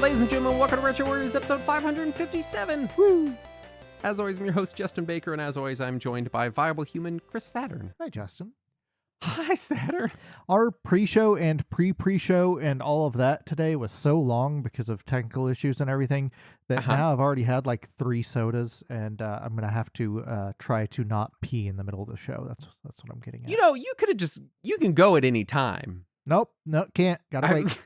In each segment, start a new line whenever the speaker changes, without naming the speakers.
Ladies and gentlemen, welcome to Retro Warriors episode 557. Woo! As always, I'm your host, Justin Baker, and as always, I'm joined by viable human Chris Saturn.
Hi, Justin.
Hi, Saturn.
Our pre-show and pre-show and all of that today was so long because of technical issues and everything that now I've already had like 3 sodas, and I'm going to have to try to not pee in the middle of the show. That's what I'm getting at.
You know, you could have you can go at any time.
Nope, can't. Gotta wait.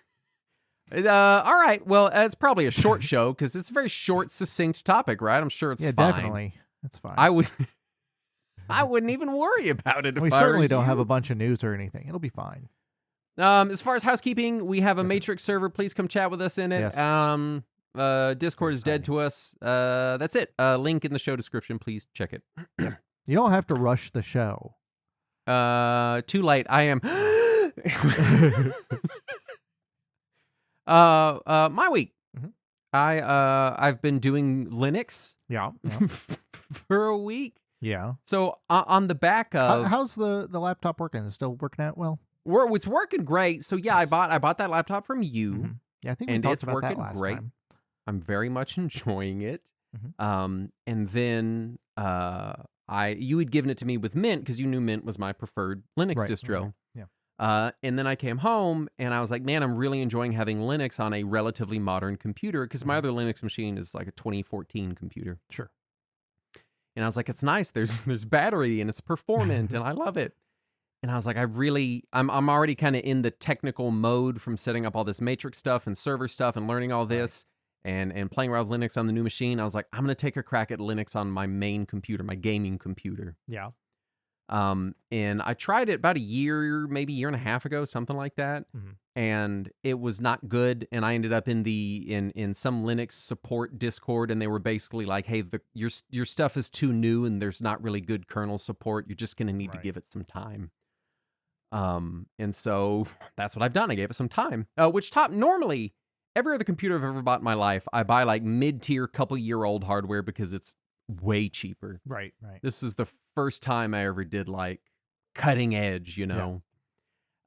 All right. Well, it's probably a short show because it's a very short, succinct topic, right? I'm sure it's fine.
Definitely. That's fine.
I wouldn't even worry about it.
We certainly don't have a bunch of news or anything. It'll be fine.
As far as housekeeping, we have a Matrix server. Please come chat with us in it. Yes. Discord is dead to us. That's it. Link in the show description. Please check it.
You don't have to rush the show.
Too late. I am. My week.
Mm-hmm.
I've been doing Linux.
Yeah.
For a week.
Yeah.
So on the back of
how's the laptop working? Is it still working out well?
It's working great. So yeah,
nice.
I bought that laptop from you.
Mm-hmm. Yeah, I think we talked about
working
that last
great.
time.
I'm very much enjoying it.
Mm-hmm.
And then you had given it to me with Mint because you knew Mint was my preferred Linux distro.
Right. Yeah.
And then I came home and I was like, man, I'm really enjoying having Linux on a relatively modern computer because my other Linux machine is like a 2014 computer.
Sure.
And I was like, it's nice. There's battery and it's performant and I love it. And I was like, I'm already kind of in the technical mode from setting up all this Matrix stuff and server stuff and learning all this and playing around with Linux on the new machine. I was like, I'm going to take a crack at Linux on my main computer, my gaming computer.
Yeah.
And I tried it about maybe a year and a half ago, something like that.
Mm-hmm.
And it was not good. And I ended up in some Linux support Discord, and they were basically like, hey, your stuff is too new and there's not really good kernel support. You're just going to need to give it some time. And so that's what I've done. I gave it some time, which normally every other computer I've ever bought in my life, I buy like mid-tier couple-year-old hardware because it's way cheaper.
Right.
This is the first time I ever did like cutting edge, you know.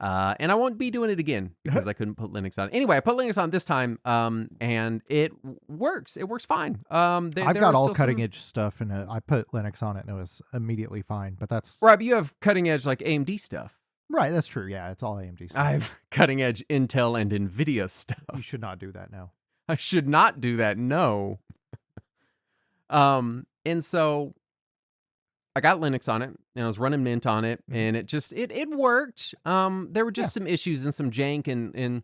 Yeah. And I won't be doing it again because I couldn't put Linux on. Anyway, I put Linux on this time, and it works. It works fine.
I've got all cutting edge stuff, and I put Linux on it, and it was immediately fine. But that's
right. But you have cutting edge like AMD stuff.
Right, that's true. Yeah, it's all AMD stuff.
I have cutting edge Intel and NVIDIA stuff.
You should not do that now.
I should not do that. No. And so I got Linux on it and I was running Mint on it and it worked. There were just some issues and some jank and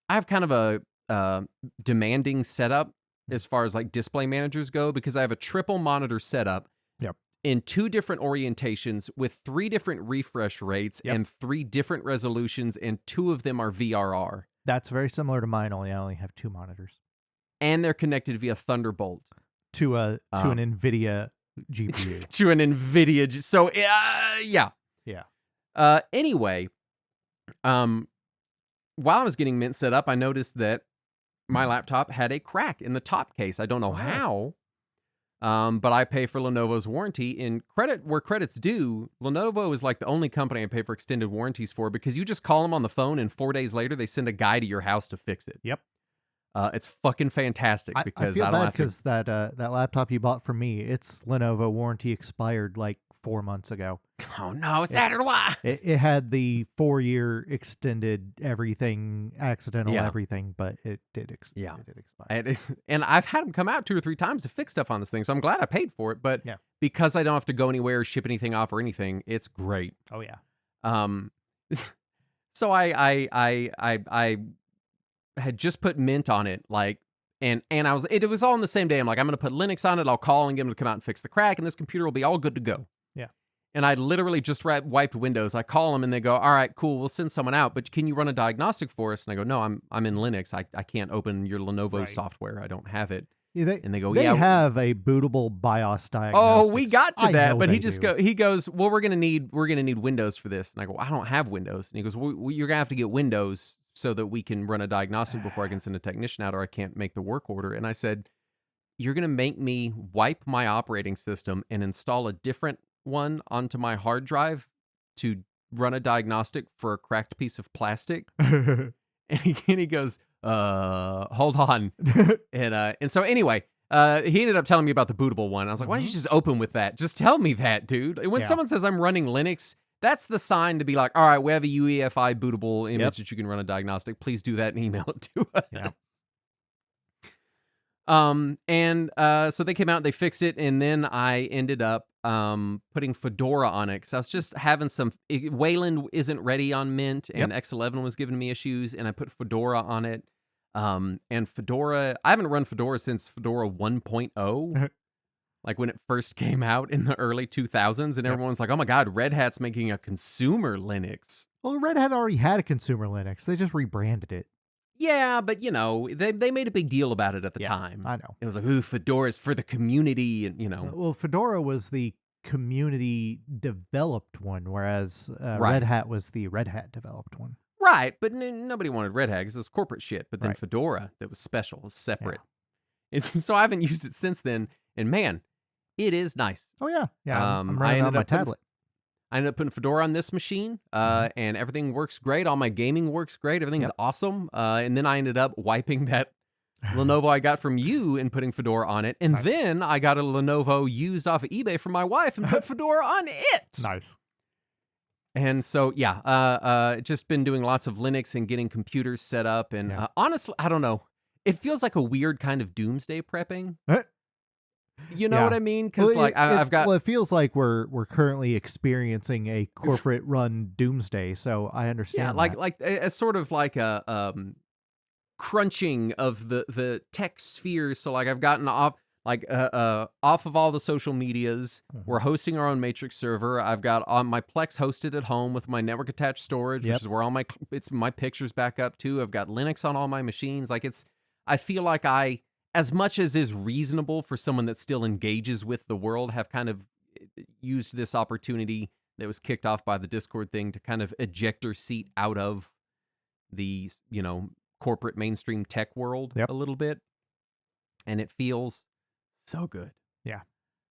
I have kind of a demanding setup as far as like display managers go because I have a triple monitor setup.
Yep.
In 2 different orientations with 3 different refresh rates and 3 different resolutions, and 2 of them are VRR.
That's very similar to mine, only I only have 2 monitors. And
they're connected via Thunderbolt.
To an NVIDIA GPU.
To an NVIDIA. So, yeah.
Yeah.
Anyway, while I was getting Mint set up, I noticed that my laptop had a crack in the top case. I don't know how. But I pay for Lenovo's warranty. In where credit's due, Lenovo is like the only company I pay for extended warranties for because you just call them on the phone and 4 days later they send a guy to your house to fix it.
Yep.
It's fucking fantastic because
I feel
don't
bad
have
because that laptop you bought from me, its Lenovo warranty expired like 4 months ago.
Oh no, Saturday, why?
It had the 4-year extended everything, accidental everything, but it did expire.
And I've had them come out 2 or 3 times to fix stuff on this thing, so I'm glad I paid for it. But because I don't have to go anywhere, ship anything off or anything, it's great.
Oh yeah.
So I had just put Mint on it, like, and it was all in the same day. I'm like, I'm going to put Linux on it. I'll call and get them to come out and fix the crack, and this computer will be all good to go.
Yeah.
And I literally just wiped Windows. I call them and they go, all right, cool. We'll send someone out, but can you run a diagnostic for us? And I go, no, I'm in Linux. I can't open your Lenovo software. I don't have it.
Yeah,
and they go,
they have a bootable BIOS diagnostic.
Oh, we got to that, but he goes, well, we're gonna need Windows for this. And I go, I don't have Windows. And he goes, well, you're gonna have to get Windows so that we can run a diagnostic before I can send a technician out, or I can't make the work order. And I said, you're gonna make me wipe my operating system and install a different one onto my hard drive to run a diagnostic for a cracked piece of plastic? And he goes, hold on. And so anyway, he ended up telling me about the bootable one. I was like, why don't you just open with that? Just tell me that, dude. When someone says I'm running Linux, that's the sign to be like, all right, we have a UEFI bootable image that you can run a diagnostic. Please do that and email it to us.
Yeah.
So they came out, they fixed it, and then I ended up putting Fedora on it because I was just having Wayland isn't ready on Mint, and X11 was giving me issues, and I put Fedora on it. And Fedora, I haven't run Fedora since Fedora 1.0. Like when it first came out in the early 2000s, and everyone's like, oh my God, Red Hat's making a consumer Linux.
Well, Red Hat already had a consumer Linux. They just rebranded it.
Yeah, but they made a big deal about it at the time.
I know.
It was like, ooh, Fedora's for the community, and
Well, Fedora was the community developed one, whereas Red Hat was the Red Hat developed one.
Right, but nobody wanted Red Hat because it was corporate shit. But then Fedora, that was special, was separate. Yeah. So I haven't used it since then, and man, it is nice.
Oh yeah, I'm running it on my tablet.
I ended up putting Fedora on this machine, and everything works great. All my gaming works great. Everything's awesome. And then I ended up wiping that Lenovo I got from you and putting Fedora on it. And then I got a Lenovo used off of eBay from my wife and put Fedora on it.
Nice.
And so, just been doing lots of Linux and getting computers set up. And honestly, I don't know. It feels like a weird kind of doomsday prepping. You know what I mean? Because I've got.
Well, it feels like we're currently experiencing a corporate-run doomsday. So I understand.
Yeah, like a sort of like a crunching of the tech sphere. So like I've gotten off of all the social medias. We're hosting our own Matrix server. I've got on my Plex hosted at home with my network attached storage, which is where all my pictures back up to. I've got Linux on all my machines. I feel like as much as is reasonable for someone that still engages with the world, have kind of used this opportunity that was kicked off by the Discord thing to kind of ejector seat out of the, corporate mainstream tech world a little bit. And it feels so good.
Yeah.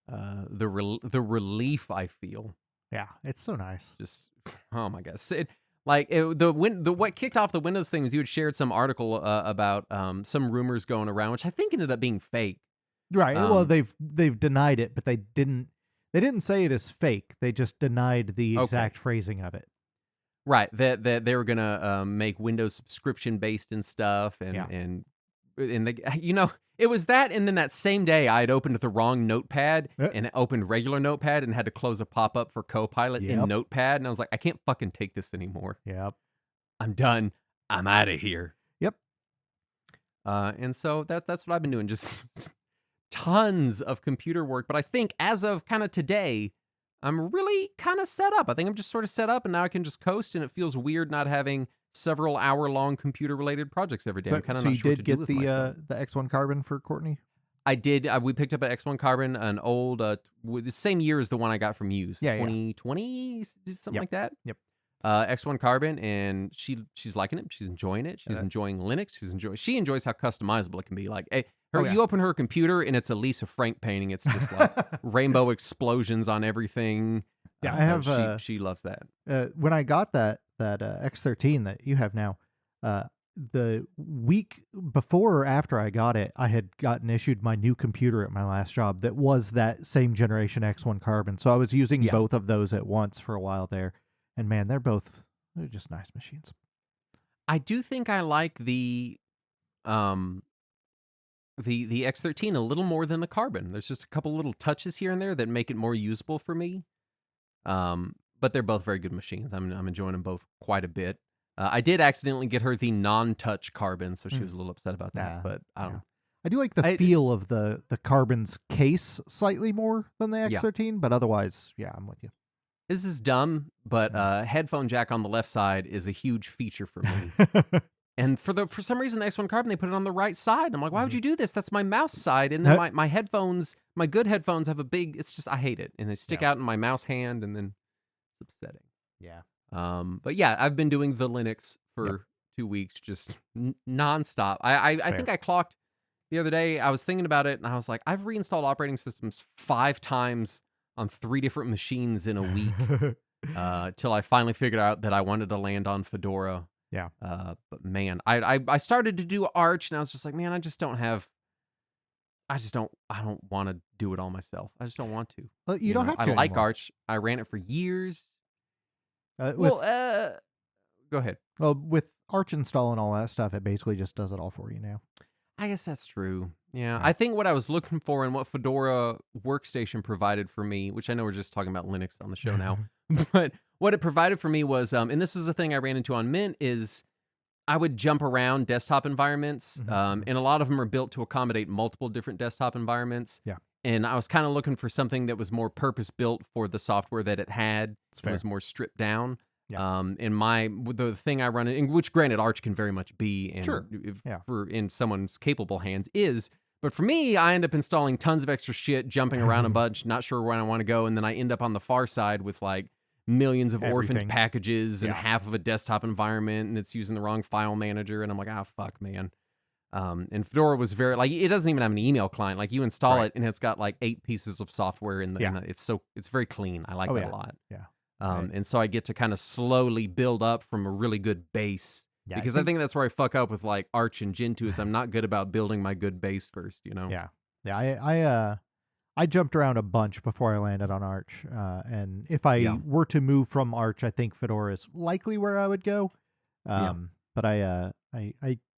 The relief I feel.
Yeah, it's so nice.
Just, oh my God. What kicked off the Windows thing was you had shared some article about some rumors going around, which I think ended up being fake.
Right. Well, they've denied it, but they didn't say it is fake. They just denied the exact phrasing of it.
Right. That they were gonna make Windows subscription based and stuff, and it was that, and then that same day I had opened the wrong Notepad and opened regular Notepad and had to close a pop-up for Copilot in Notepad, and I was like, I can't fucking take this anymore.
Yep.
I'm done. I'm out of here.
Yep.
And so that's what I've been doing, just tons of computer work. But I think as of kind of today, I'm really kind of set up. I think I'm just sort of set up, and now I can just coast, and it feels weird not having several hour-long computer-related projects every day. I'm kind of not sure what to do with myself.
The X1 Carbon for Courtney?
I did. We picked up an X1 Carbon, an old, the same year as the one I got from you. 2020, something like that.
Yep.
X1 Carbon, and she's liking it. She's enjoying it. She's enjoying Linux. She enjoys how customizable it can be. Like, you open her computer, and it's a Lisa Frank painting. It's just like rainbow explosions on everything.
Yeah, I have.
She loves that.
When I got that X13 that you have now, the week before or after I got it, I had gotten issued my new computer at my last job that was that same generation X1 Carbon. So I was using both of those at once for a while there, and man, they're just nice machines.
I do think I like the X13 a little more than the Carbon. There's just a couple little touches here and there that make it more usable for me. But they're both very good machines. I'm enjoying them both quite a bit. I did accidentally get her the non-touch Carbon, so she was a little upset about that. But I don't know.
I do like the feel of the Carbon's case slightly more than the X13, but otherwise, I'm with you.
This is dumb, but headphone jack on the left side is a huge feature for me. And for some reason, the X1 Carbon, they put it on the right side. I'm like, why would you do this? That's my mouse side. And then my headphones, my good headphones have it's just, I hate it. And they stick out in my mouse hand, and then it's upsetting.
Yeah.
But yeah, I've been doing the Linux for 2 weeks, just nonstop. I think I clocked the other day. I was thinking about it, and I was like, I've reinstalled operating systems 5 times on 3 different machines in a week, till I finally figured out that I wanted to land on Fedora.
Yeah.
But man, I started to do Arch, and I was just like, man, I don't want to do it all myself. I just don't want to.
Well, you don't have
I
to
like
anymore.
Arch. I ran it for years. Well,
With
go ahead.
with Arch install and all that stuff, it basically just does it all for you now.
I guess that's true. Yeah,
Yeah.
I think what I was looking for and what Fedora Workstation provided for me, which I know we're just talking about Linux on the show now, but what it provided for me was, and this is a thing I ran into on Mint, is I would jump around desktop environments, and a lot of them are built to accommodate multiple different desktop environments.
Yeah.
And I was kind of looking for something that was more purpose built for the software that it had.
It's
It was
fair.
more stripped down.
Yeah.
The thing I run in which granted Arch can very much be, and
Sure. Yeah.
for in someone's capable hands is. But for me, I end up installing tons of extra shit, jumping around a bunch, not sure where I want to go, and then I end up on the far side with like millions of orphaned
Everything.
packages and
Yeah.
half of a desktop environment, and it's using the wrong file manager, and I'm like, ah, fuck, man. And Fedora was very like, it doesn't even have an email client. Like you install
Right.
it, and it's got like 8 pieces of software in the.
Yeah.
It's very clean. I like
Oh,
that
yeah.
a lot.
Yeah.
And so I get to kind of slowly build up from a really good base.
Yeah,
Because I think that's where I fuck up with like Arch and Gentoo is I'm not good about building my good base first, you know?
Yeah. Yeah. I jumped around a bunch before I landed on Arch, and if I were to move from Arch, I think Fedora is likely where I would go. But I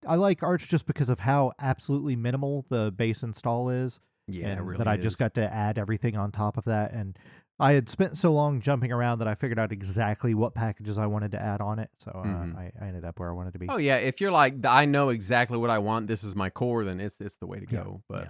like Arch just because of how absolutely minimal the base install is.
Yeah,
and
it really
that I just
is.
got to add everything on top of that. And I had spent so long jumping around that I figured out exactly what packages I wanted to add on it. So I ended up where I wanted to be.
Oh yeah, if you're like I know exactly what I want, this is my core, then it's the way to go. But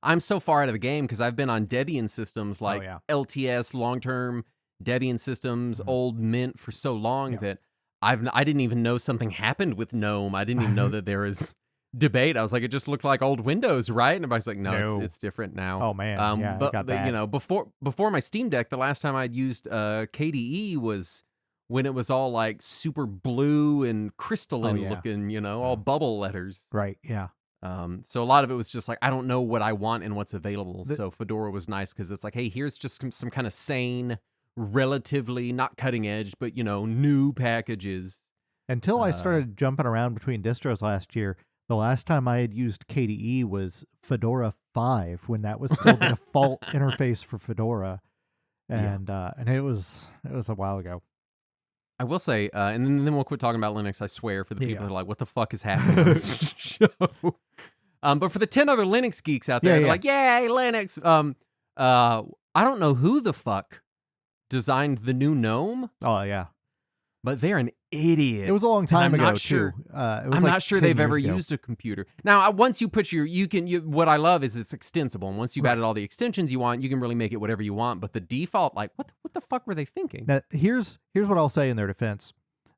I'm so far out of the game because I've been on Debian systems like LTS long term Debian systems, old Mint for so long that I didn't even know something happened with GNOME. I didn't even know that there is debate. I was like, it just looked like old Windows, right? And everybody's like, no. It's different now.
Oh man, yeah,
but
I got that.
you know, before my Steam Deck, the last time I'd used KDE was when it was all like super blue and crystalline looking, you know, all bubble letters.
Right. Yeah.
So a lot of it was just like, I don't know what I want and what's available. So Fedora was nice because it's like, hey, here's just some kind of sane, relatively not cutting edge, but you know, new packages.
Until I started jumping around between distros last year, the last time I had used KDE was Fedora 5 when that was still the default interface for Fedora, and it was a while ago.
I will say, and then we'll quit talking about Linux. I swear, for the people that are like, "What the fuck is happening on this show?" But for the 10 other Linux geeks out there, they're like, "Yay, Linux!" I don't know who the fuck designed the new GNOME.
Oh yeah,
but they're an idiot.
It was a long time ago,
sure,
too.
I'm not sure they've ever used a computer. Now, once you put what I love is it's extensible. And once you've added all the extensions you want, you can really make it whatever you want. But the default, like, what the fuck were they thinking?
Now, here's what I'll say in their defense.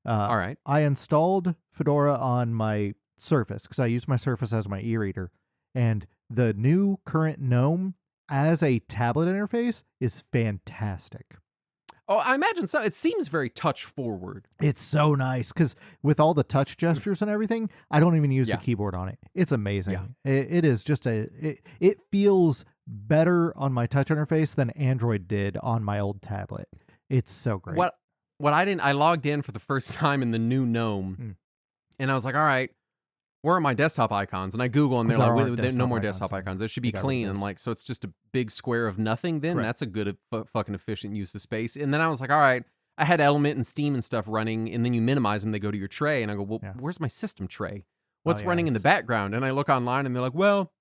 All right.
I installed Fedora on my Surface because I use my Surface as my e-reader. And the new current GNOME as a tablet interface is fantastic.
Oh, I imagine so. It seems very touch forward.
It's so nice because with all the touch gestures and everything, I don't even use the keyboard on it. It's amazing. It is just it feels better on my touch interface than Android did on my old tablet. It's so great.
I logged in for the first time in the new GNOME, and I was like, all right, where are my desktop icons? And I Google, and they're like, there's no more desktop icons. They should be clean. And I'm like, so it's just a big square of nothing then? That's a good fucking efficient use of space. And then I was like, all right, I had Element and Steam and stuff running, and then you minimize them, they go to your tray. And I go, well, where's my system tray? What's running in the background? And I look online, and they're like, well,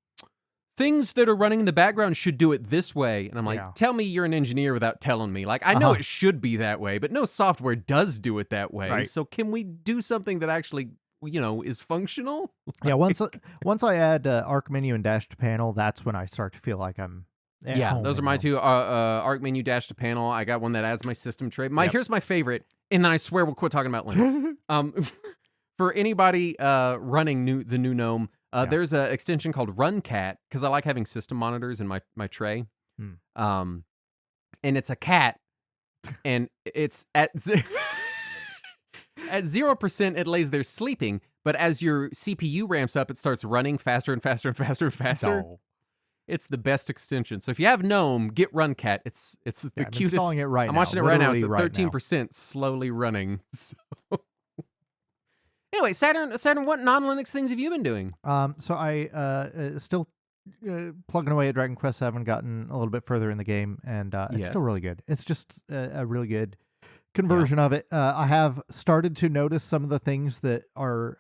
things that are running in the background should do it this way. And I'm like, tell me you're an engineer without telling me. Like, I know it should be that way, but no software does do it that way. Right. So can we do something that actually, you know, is functional?
Yeah, once I add Arc Menu and Dash to Panel, that's when I start to feel like I'm at home.
Those are my two. Arc Menu, Dash to Panel. I got one that adds my system tray. Here's my favorite, and then I swear we'll quit talking about Linux. For anybody running the new GNOME, there's an extension called RunCat because I like having system monitors in my tray. And it's a cat, and it's at at 0%, it lays there sleeping, but as your CPU ramps up, it starts running faster and faster and faster and faster.
No.
It's the best extension. So if you have GNOME, get RunCat. It's the cutest.
Installing it right now.
I'm watching it right now. It's at 13%, slowly running. So Anyway, Saturn, what non-Linux things have you been doing?
So I still plugging away at Dragon Quest 7, gotten a little bit further in the game, and it's still
Yes.
really good. It's just a really good
Yeah.
conversion of it. I have started to notice some of the things that are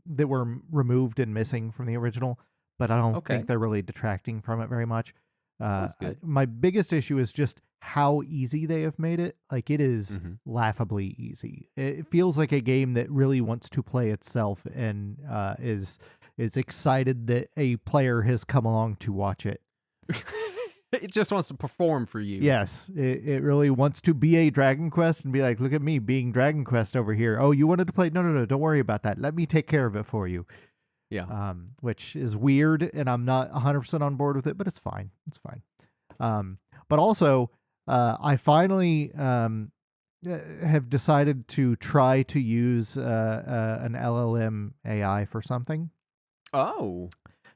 that were removed and missing from the original, but I don't think
Okay.
they're really detracting from it very much.
That's good.
My biggest issue is just how easy they have made it. Like, it is
Mhm.
laughably easy. It feels like a game that really wants to play itself and is excited that a player has come along to watch it.
It just wants to perform for you.
Yes, it really wants to be a Dragon Quest and be like, look at me being Dragon Quest over here. Oh, you wanted to play? No, no, no, don't worry about that. Let me take care of it for you.
Yeah.
Which is weird, and I'm not 100% on board with it, but it's fine. It's fine. But also, I finally have decided to try to use an LLM AI for something.
Oh.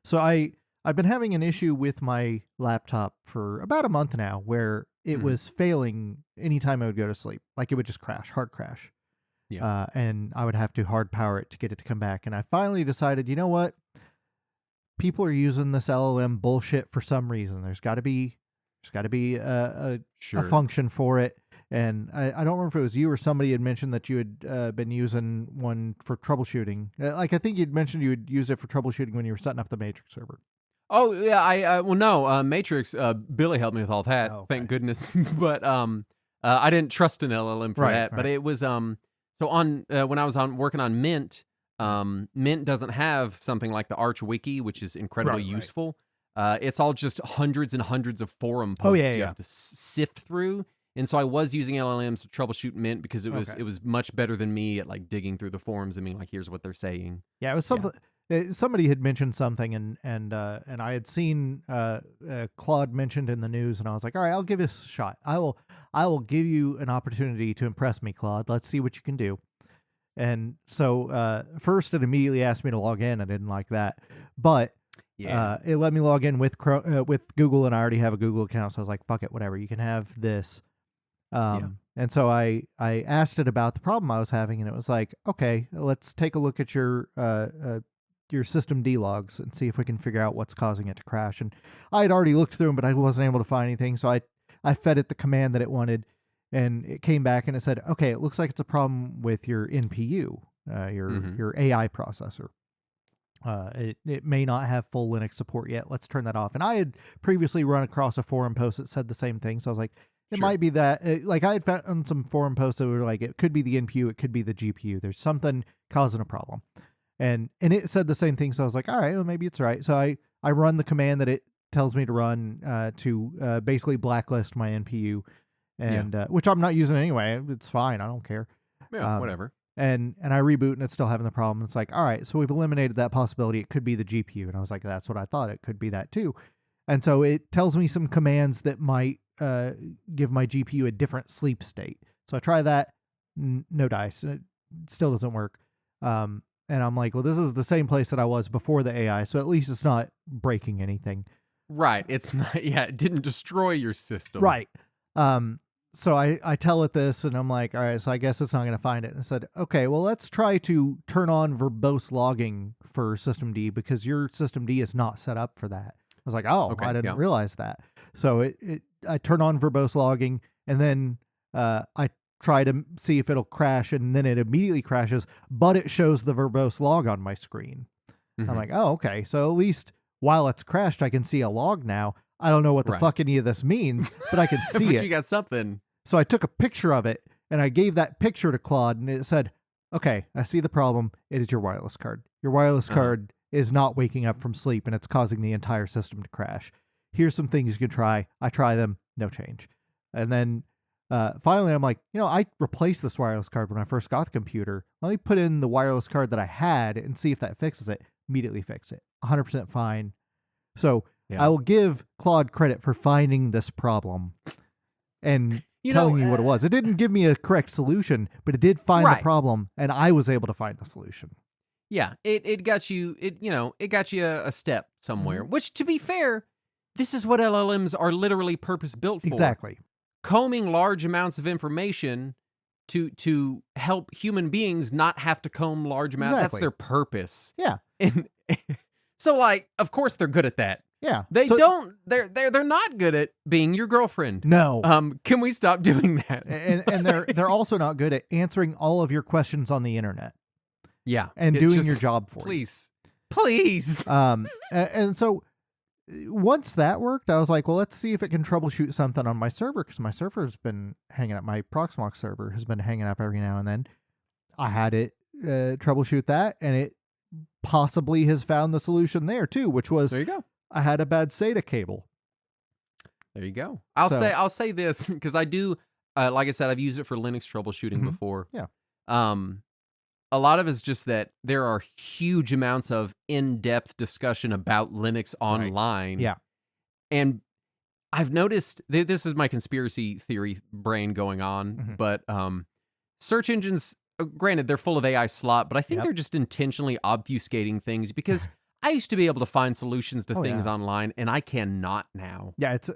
So I've been having an issue with my laptop for about a month now, where it
Mhm.
was failing anytime I would go to sleep. Like, it would just crash, hard crash.
Yeah.
And I would have to hard power it to get it to come back. And I finally decided, you know what? People are using this LLM bullshit for some reason. There's got to be a
Sure.
function for it. And I don't remember if it was you or somebody had mentioned that you had been using one for troubleshooting. Like, I think you'd mentioned you would use it for troubleshooting when you were setting up the Matrix server.
Oh yeah, well no, Matrix. Billy helped me with all that.
Oh,
Thank
okay.
goodness. But I didn't trust an LLM for
Right,
that. But
right.
it was so on when I was on working on Mint. Mint doesn't have something like the Arch Wiki, which is incredibly
Right, right.
useful. It's all just hundreds and hundreds of forum
Oh,
posts
yeah,
you
yeah.
have to sift through. And so I was using LLMs to troubleshoot Mint because
Okay.
it was much better than me at like digging through the forums and being like, here's what they're saying.
Yeah, it was
Yeah,
something. Somebody had mentioned something, and I had seen Claude mentioned in the news, and I was like, all right, I'll give this a shot. I will give you an opportunity to impress me, Claude. Let's see what you can do. And so first, it immediately asked me to log in. I didn't like that, but
yeah,
it let me log in with with Google, and I already have a Google account, so I was like, fuck it, whatever. You can have this.
yeah.
And so I asked it about the problem I was having, and it was like, okay, let's take a look at your system D logs and see if we can figure out what's causing it to crash. And I had already looked through them, but I wasn't able to find anything. So I fed it the command that it wanted, and it came back and it said, okay, it looks like it's a problem with your NPU,
Hmm.
your AI processor. It may not have full Linux support yet. Let's turn that off. And I had previously run across a forum post that said the same thing. So I was like, it
Sure.
might be that. Like, I had found some forum posts that were like, it could be the NPU, it could be the GPU. There's something causing a problem. And it said the same thing. So I was like, all right, well, maybe it's right. So I run the command that it tells me to run to basically blacklist my NPU,
Yeah.
and which I'm not using anyway. It's fine. I don't care.
Yeah,
Um,
whatever.
and I reboot and it's still having the problem. It's like, all right, so we've eliminated that possibility. It could be the GPU. And I was like, that's what I thought. It could be that too. And so it tells me some commands that might give my GPU a different sleep state. So I try that, no dice. It still doesn't work. And I'm like, well, this is the same place that I was before the AI, so at least it's not breaking anything.
Right. It's not, yeah, it didn't destroy your system.
Right. Um, so I tell it this, and I'm like, all right, so I guess it's not going to find it. And I said, okay, well, let's try to turn on verbose logging for systemd, because your systemd is not set up for that. I was like, oh, I
Okay.
didn't
Yeah.
realize that. So I turn on verbose logging, and then I try to see if it'll crash, and then it immediately crashes, but it shows the verbose log on my screen. I'm
Hmm.
like, oh, okay. So at least while it's crashed, I can see a log now. I don't know what the
Right.
fuck any of this means, but I can see
But
it.
you got something.
So I took a picture of it, and I gave that picture to Claude, and it said, okay, I see the problem. It is your wireless card. Your wireless card is not waking up from sleep, and it's causing the entire system to crash. Here's some things you can try. I try them, no change. And then finally, I'm like, I replaced this wireless card when I first got the computer. Let me put in the wireless card that I had and see if that fixes it. Immediately fix it. 100% fine. So
Yeah.
I will give Claude credit for finding this problem and
You
telling
know,
me what it was. It didn't give me a correct solution, but it did find the
right.
problem, and I was able to find the solution.
Yeah. It got you, it got you a step somewhere, which to be fair, this is what LLMs are literally purpose built for.
Exactly.
Combing large amounts of information to help human beings not have to comb large amounts. That's
Exactly.
their purpose.
Yeah.
And so, like, of course they're good at that.
Yeah.
They don't. They're not good at being your girlfriend.
No.
Can we stop doing that?
And they're also not good at answering all of your questions on the internet.
Yeah,
And doing your job for you.
Please.
And so once that worked, I was like, well, let's see if it can troubleshoot something on my server, because my server has been hanging up. My Proxmox server has been hanging up every now and then. I had it troubleshoot that, and it possibly has found the solution there too, which was
There you go.
I had a bad SATA cable.
There you go. I'll say this because I do. Like I said, I've used it for Linux troubleshooting before.
Yeah.
A lot of it's just that there are huge amounts of in-depth discussion about Linux online.
Yeah.
And I've noticed, this is my conspiracy theory brain going on, but search engines, granted, they're full of AI slop, but I think they're just intentionally obfuscating things, because I used to be able to find solutions to things online, and I cannot now.
Yeah, it's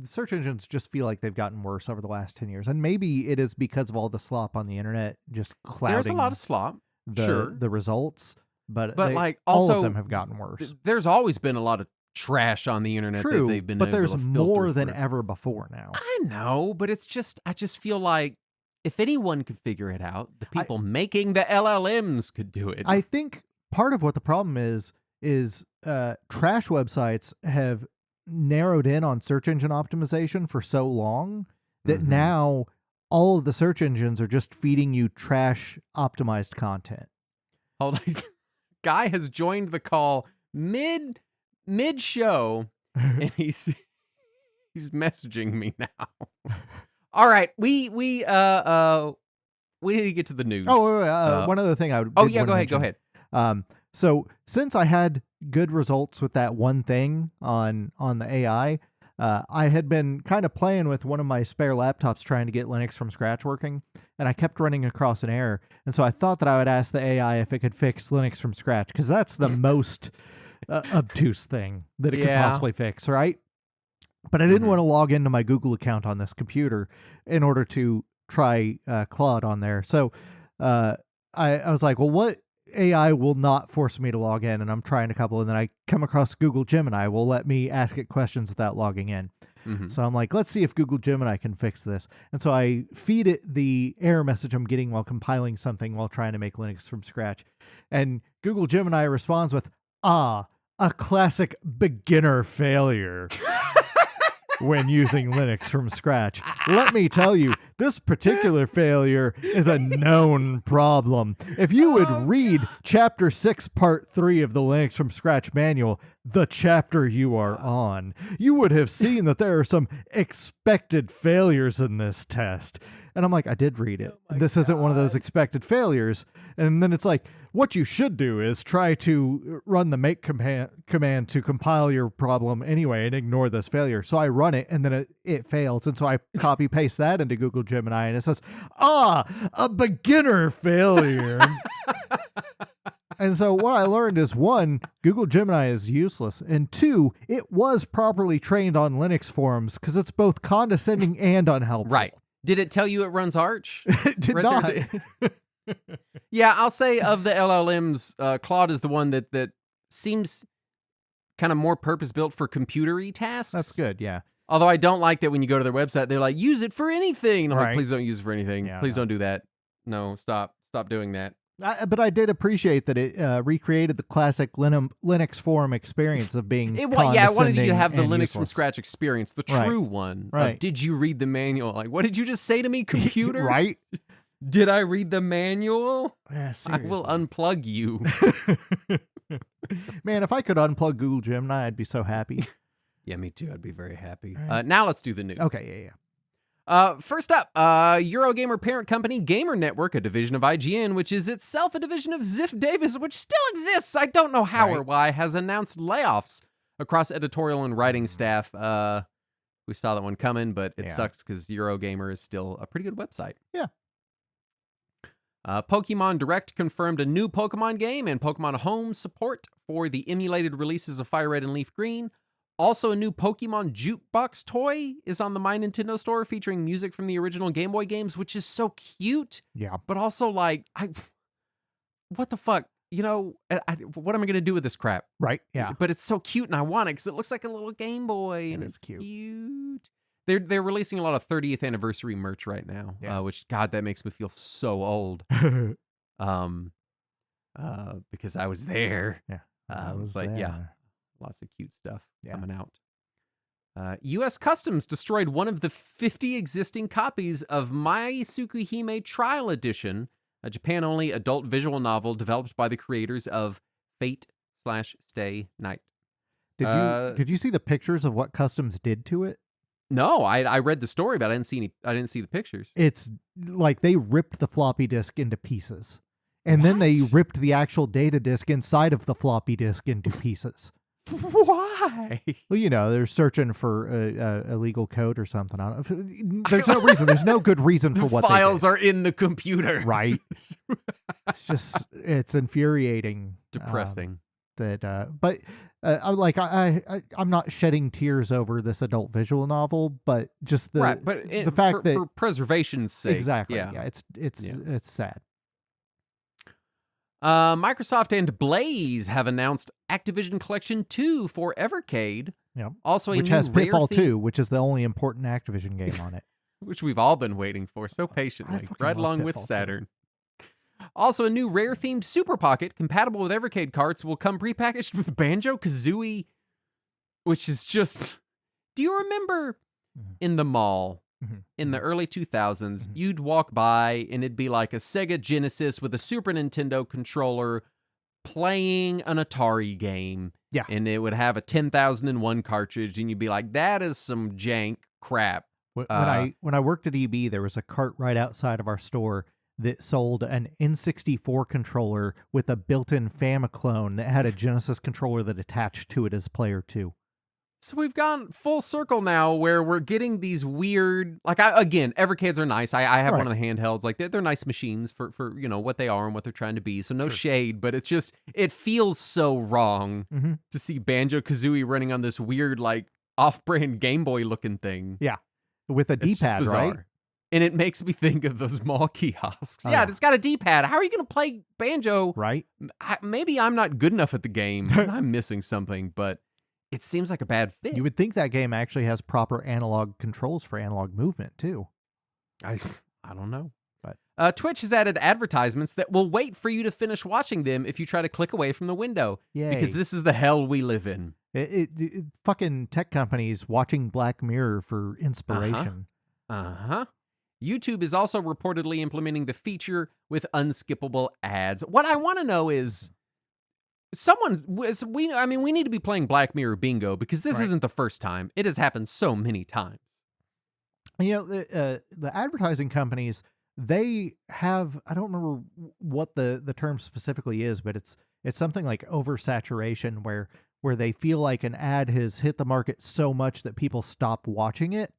search engines just feel like they've gotten worse over the last 10 years. And maybe it is because of all the slop on the internet just clouding
There's a lot of slop,
the results, but
like
all
also
of them have gotten worse.
There's always been a lot of trash on the internet that they've been
but
able
there's
to
more
filter
than
through.
ever before now.
I know, but it's just, I just feel like if anyone could figure it out, the people making the LLMs could do it.
I think part of what the problem is trash websites have narrowed in on search engine optimization for so long that now all of the search engines are just feeding you trash optimized content.
Hold on. Guy has joined the call mid show, and he's messaging me now. All right, we need to get to the news.
One other thing I would.
Oh yeah, go ahead.
So since I had good results with that one thing on the AI, I had been kind of playing with one of my spare laptops trying to get Linux from scratch working, and I kept running across an error. And so I thought that I would ask the AI if it could fix Linux from scratch, because that's the most obtuse thing that it could possibly fix, right? But I didn't want to log into my Google account on this computer in order to try Claude on there. So I was like, well, what AI will not force me to log in? And I'm trying a couple, and then I come across Google Gemini will let me ask it questions without logging in. So I'm like, let's see if Google Gemini can fix this. And so I feed it the error message I'm getting while compiling something while trying to make Linux from scratch. And Google Gemini responds with, a classic beginner failure when using Linux from scratch. Let me tell you, this particular failure is a known problem. If you would read Chapter 6, Part 3 of the Linux from Scratch manual, the chapter you are on, you would have seen that there are some expected failures in this test. And I'm like, I did read it. This isn't one of those expected failures. And then it's like, what you should do is try to run the make command to compile your problem anyway and ignore this failure. So I run it, and then it fails. And so I copy paste that into Google Gemini, and it says, a beginner failure. And so what I learned is, one, Google Gemini is useless, and two, it was properly trained on Linux forums, because it's both condescending and unhelpful.
Right. Did it tell you it runs Arch?
It did not.
Yeah, I'll say of the LLMs, Claude is the one that seems kind of more purpose-built for computery tasks.
That's good, yeah.
Although I don't like that when you go to their website, they're like, use it for anything. And I'm like, please don't use it for anything.
Yeah,
please don't do that. No, stop doing that.
But I did appreciate that it recreated the classic Linux forum experience of being
I wanted you to have the Linux
useless.
from scratch experience, the true one.
Right.
Did you read the manual? Like, what did you just say to me, computer?
Right?
Did I read the manual?
Yeah,
I will unplug you.
Man, if I could unplug Google Gemini, I'd be so happy.
Yeah, me too. I'd be very happy. Now let's do the news.
Okay, yeah.
First up, Eurogamer parent company Gamer Network, a division of IGN, which is itself a division of Ziff Davis, which still exists, I don't know how or why, has announced layoffs across editorial and writing staff. We saw that one coming, but it sucks because Eurogamer is still a pretty good website.
Yeah.
Pokemon Direct confirmed a new Pokemon game and Pokemon Home support for the emulated releases of Fire Red and Leaf Green. Also, a new Pokemon Jukebox toy is on the My Nintendo store featuring music from the original Game Boy games, which is so cute.
Yeah.
But also, like, what the fuck? What am I going to do with this crap?
Right. Yeah.
But it's so cute and I want it because it looks like a little Game Boy and it's cute. They're releasing a lot of 30th anniversary merch right now, which, God, that makes me feel so old. Because I was there.
Yeah. I was there.
Yeah, lots of cute stuff coming out. U.S. Customs destroyed one of the 50 existing copies of Mai Tsukuhime Trial Edition, a Japan-only adult visual novel developed by the creators of Fate/Stay Night.
Did you see the pictures of what Customs did to it?
No, I read the story, but I didn't see the pictures.
It's like they ripped the floppy disk into pieces. And then they ripped the actual data disk inside of the floppy disk into pieces.
Why?
Well, they're searching for illegal code or something. I don't know. There's no reason. There's no good reason for what they did.
Files are in the computer.
Right. It's infuriating.
Depressing.
But I'm not shedding tears over this adult visual novel, but just the fact that
for preservation's sake.
Exactly. Yeah. It's sad.
Microsoft and Blaze have announced Activision Collection 2 for Evercade.
Yeah.
Also,
which has Pitfall 2, which is the only important Activision game on it.
Which we've all been waiting for so patiently, right along with Saturn. Also, a new rare-themed Super Pocket compatible with Evercade carts will come prepackaged with Banjo-Kazooie, which is just... Do you remember in the mall in the early 2000s, you'd walk by and it'd be like a Sega Genesis with a Super Nintendo controller playing an Atari game.
Yeah.
And it would have a 10,001 cartridge, and you'd be like, that is some jank crap.
When I worked at EB, there was a cart right outside of our store that sold an N64 controller with a built-in Famiclone that had a Genesis controller that attached to it as player 2.
So we've gone full circle now where we're getting these weird, like, again, Evercades are nice. I have one of the handhelds. Like, they're nice machines for what they are and what they're trying to be. So no shade, but it's just, it feels so wrong to see Banjo-Kazooie running on this weird, like, off-brand Game Boy looking thing.
Yeah. With a D-pad, right?
And it makes me think of those mall kiosks. It's got a D-pad. How are you going to play Banjo?
Right.
Maybe I'm not good enough at the game. I'm missing something, but it seems like a bad fit.
You would think that game actually has proper analog controls for analog movement, too.
I don't know. But Twitch has added advertisements that will wait for you to finish watching them if you try to click away from the window.
Yay.
Because this is the hell we live in.
Fucking tech companies watching Black Mirror for inspiration.
YouTube is also reportedly implementing the feature with unskippable ads. What I want to know is, we need to be playing Black Mirror bingo, because this isn't the first time. It has happened so many times.
The advertising companies, they have, I don't remember what the term specifically is, but it's something like oversaturation, where they feel like an ad has hit the market so much that people stop watching it.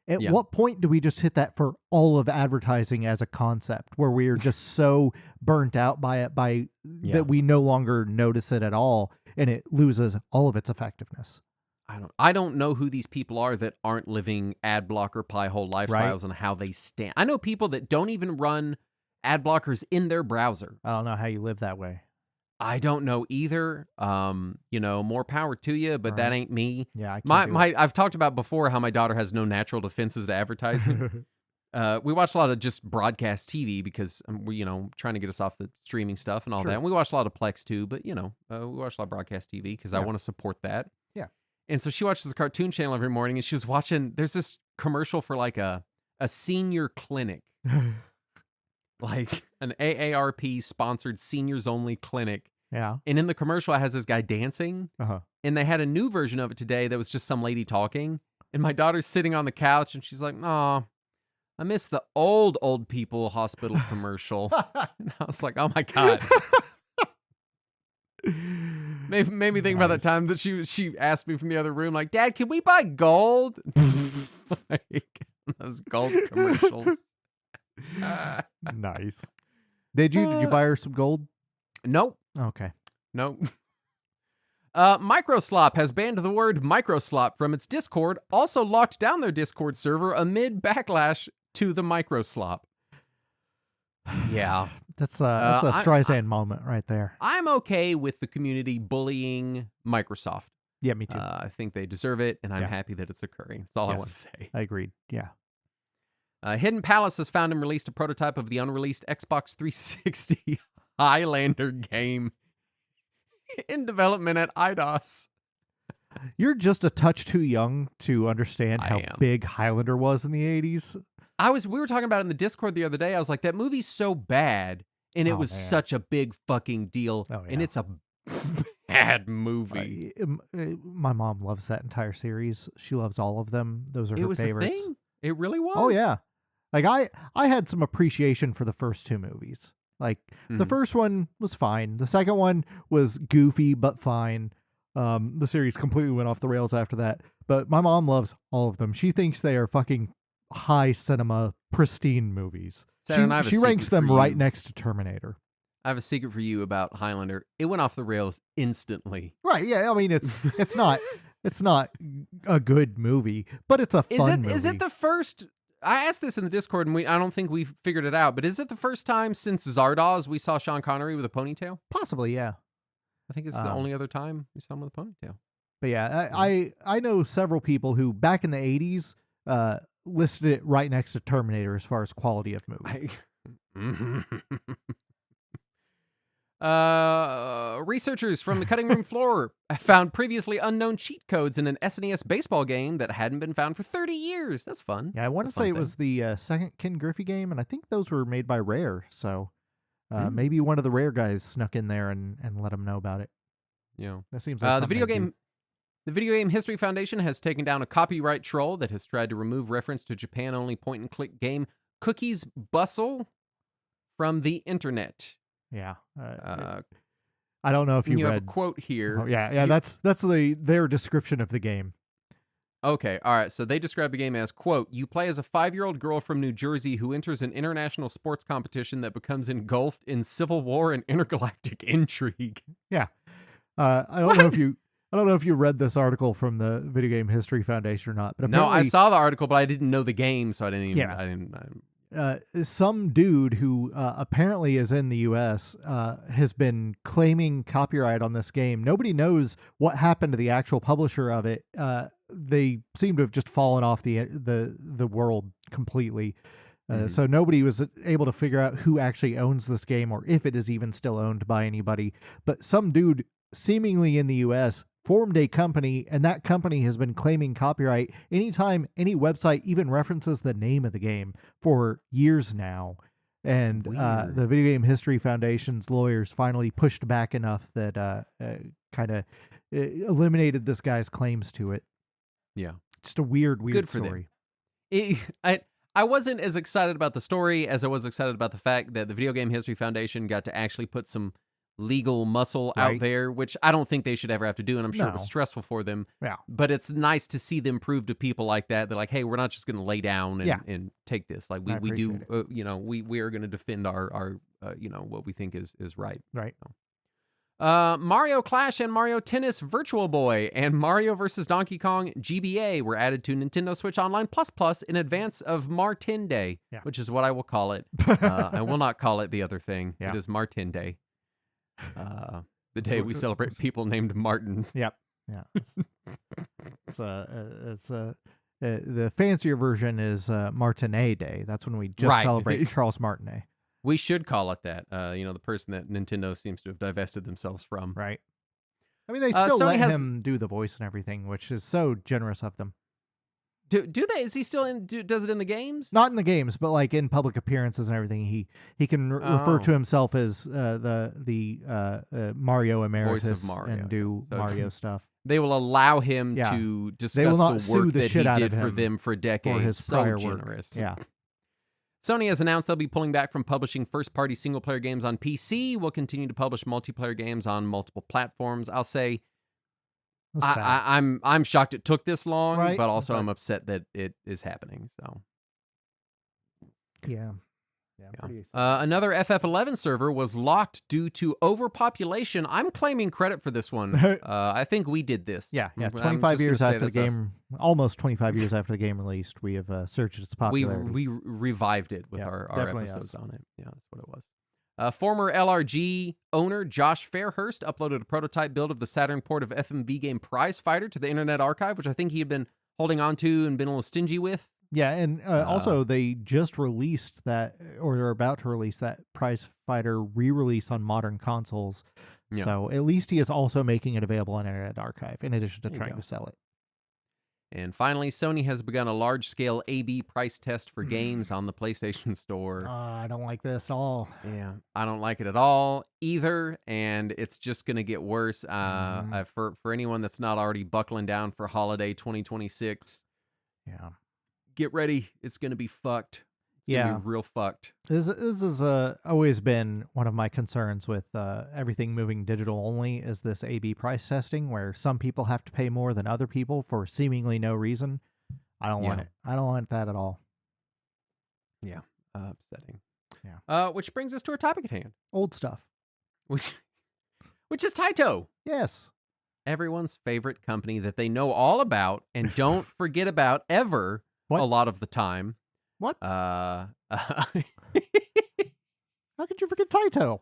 At what point do we just hit that for all of advertising as a concept, where we are just so burnt out by it that we no longer notice it at all, and it loses all of its effectiveness?
I don't know who these people are that aren't living ad blocker pie hole lifestyles and how they stand. I know people that don't even run ad blockers in their browser.
I don't know how you live that way.
I don't know either. More power to you, but that ain't me.
Yeah,
I've talked about before how my daughter has no natural defenses to advertising. We watch a lot of just broadcast TV because we trying to get us off the streaming stuff and all that. And we watch a lot of Plex too, but we watch a lot of broadcast TV because I want to support that.
Yeah.
And so she watches the Cartoon Channel every morning, and she was watching. There's this commercial for like a senior clinic. Like an AARP sponsored seniors only clinic.
Yeah.
And in the commercial, it has this guy dancing. And they had a new version of it today that was just some lady talking. And my daughter's sitting on the couch and she's like, "Aw, I miss the old people hospital commercial." And I was like, oh my God. Made me think about that time that she asked me from the other room, like, "Dad, can we buy gold?" Like those gold commercials.
Nice. Did you buy her some gold?
Nope.
Okay.
Nope. Microslop has banned the word microslop from its Discord, also locked down their Discord server amid backlash to the microslop. Yeah.
That's a Streisand moment right there.
I'm okay with the community bullying Microsoft.
Yeah, me too.
I think they deserve it, and I'm happy that it's occurring. That's all I want to say.
I agreed. Yeah.
Hidden Palace has found and released a prototype of the unreleased Xbox 360 Highlander game in development at IDOS.
You're just a touch too young to understand how big Highlander was in the 80s. We were talking about it in the Discord the other day. I was like, that movie's so bad, and it was such a big fucking deal, and it's a bad movie. My mom loves that entire series. She loves all of them. Those are her favorites.
A thing? It really was?
Oh, yeah. Like, I had some appreciation for the first two movies. Like, the first one was fine. The second one was goofy, but fine. The series completely went off the rails after that. But my mom loves all of them. She thinks they are fucking high cinema, pristine movies. She ranks them right next to Terminator.
I have a secret for you about Highlander. It went off the rails instantly.
Right, yeah. I mean, it's not a good movie, but it's a fun movie.
Is it the first... I asked this in the Discord, and I don't think we figured it out, but is it the first time since Zardoz we saw Sean Connery with a ponytail?
Possibly, yeah.
I think it's the only other time we saw him with a ponytail.
But yeah, I know several people who, back in the 80s, listed it right next to Terminator as far as quality of movie.
Researchers from the cutting room floor found previously unknown cheat codes in an SNES baseball game that hadn't been found for 30 years. That's fun.
Yeah, I want to say it was the second Ken Griffey game, and I think those were made by Rare, so maybe one of the Rare guys snuck in there and let them know about it.
Yeah.
That seems like
The Video Game History Foundation has taken down a copyright troll that has tried to remove reference to Japan-only point-and-click game Cookies Bustle from the internet.
Yeah. I don't know if you read...
have a quote here.
Oh, yeah, that's their description of the game.
Okay, all right. So they describe the game as, quote, you play as a 5-year-old girl from New Jersey who enters an international sports competition that becomes engulfed in civil war and intergalactic intrigue.
Yeah. I don't know if you read this article from the Video Game History Foundation or not, but
no, I saw the article, but I didn't know the game, so I didn't even.
Some dude who apparently is in the U.S. Has been claiming copyright on this game. Nobody knows what happened to the actual publisher of it. They seem to have just fallen off the world completely. So nobody was able to figure out who actually owns this game or if it is even still owned by anybody. But some dude seemingly in the U.S. formed a company, and that company has been claiming copyright anytime any website even references the name of the game for years now. And the Video Game History Foundation's lawyers finally pushed back enough that kind of eliminated this guy's claims to it.
Yeah.
Just a weird
Good for
story.
I wasn't as excited about the story as I was excited about the fact that the Video Game History Foundation got to actually put some legal muscle out there, which I don't think they should ever have to do, and I'm sure it was stressful for them.
Yeah.
But it's nice to see them prove to people like that, they're like, hey, we're not just going to lay down and take this. Like, we do, we are going to defend our what we think is right.
Right.
So. Mario Clash and Mario Tennis Virtual Boy and Mario vs. Donkey Kong GBA were added to Nintendo Switch Online Plus Plus in advance of Martin Day, which is what I will call it. I will not call it the other thing. It is Martin Day. The day we celebrate people named Martin.
Yep. Yeah. The fancier version is Martinet Day. That's when we just celebrate Charles Martinet.
We should call it that. The person that Nintendo seems to have divested themselves from.
Right. I mean, they still let him do the voice and everything, which is so generous of them.
Do they? Is he still in? Does it in the games?
Not in the games, but like in public appearances and everything, he can refer to himself as the Mario Emeritus and do Mario stuff.
They will allow him to discuss the work that he did for them for decades.
For his prior generous.
Yeah. Sony has announced they'll be pulling back from publishing first-party single-player games on PC. Will continue to publish multiplayer games on multiple platforms. I'll say. I'm shocked it took this long, but also I'm upset that it is happening. So,
yeah, Yeah,
Yeah.
pretty.
Another FF11 server was locked due to overpopulation. I'm claiming credit for this one. I think we did this.
Yeah.
I'm
25
just
years
gonna say
after the
that's us.
game, almost 25 years after the game released, we have surged its popularity.
We revived it with
Yeah,
our
definitely
episodes
us.
on it. Yeah, that's what it was. Former LRG owner Josh Fairhurst uploaded a prototype build of the Saturn port of FMV game Prize Fighter to the Internet Archive, which I think he had been holding on to and been a little stingy with.
Yeah, and also they just released that, or they're about to release that Prize Fighter re-release on modern consoles.
Yeah.
So at least he is also making it available on Internet Archive, in addition to
There you
trying
go.
to sell it.
And finally, Sony has begun a large-scale A/B price test for games on the PlayStation Store.
I don't like this at all.
Yeah, I don't like it at all either, and it's just going to get worse. For anyone that's not already buckling down for holiday 2026,
Yeah.
get ready. It's going to be fucked. It's going to be real fucked.
This has always been one of my concerns with everything moving digital only, is this A/B price testing, where some people have to pay more than other people for seemingly no reason. I don't want it. I don't want that at all.
Yeah, upsetting.
Yeah.
Which brings us to our topic at hand.
Old stuff.
Which is Taito.
Yes.
Everyone's favorite company that they know all about and don't forget about ever.
What?
A lot of the time.
What?
How
could you forget Taito?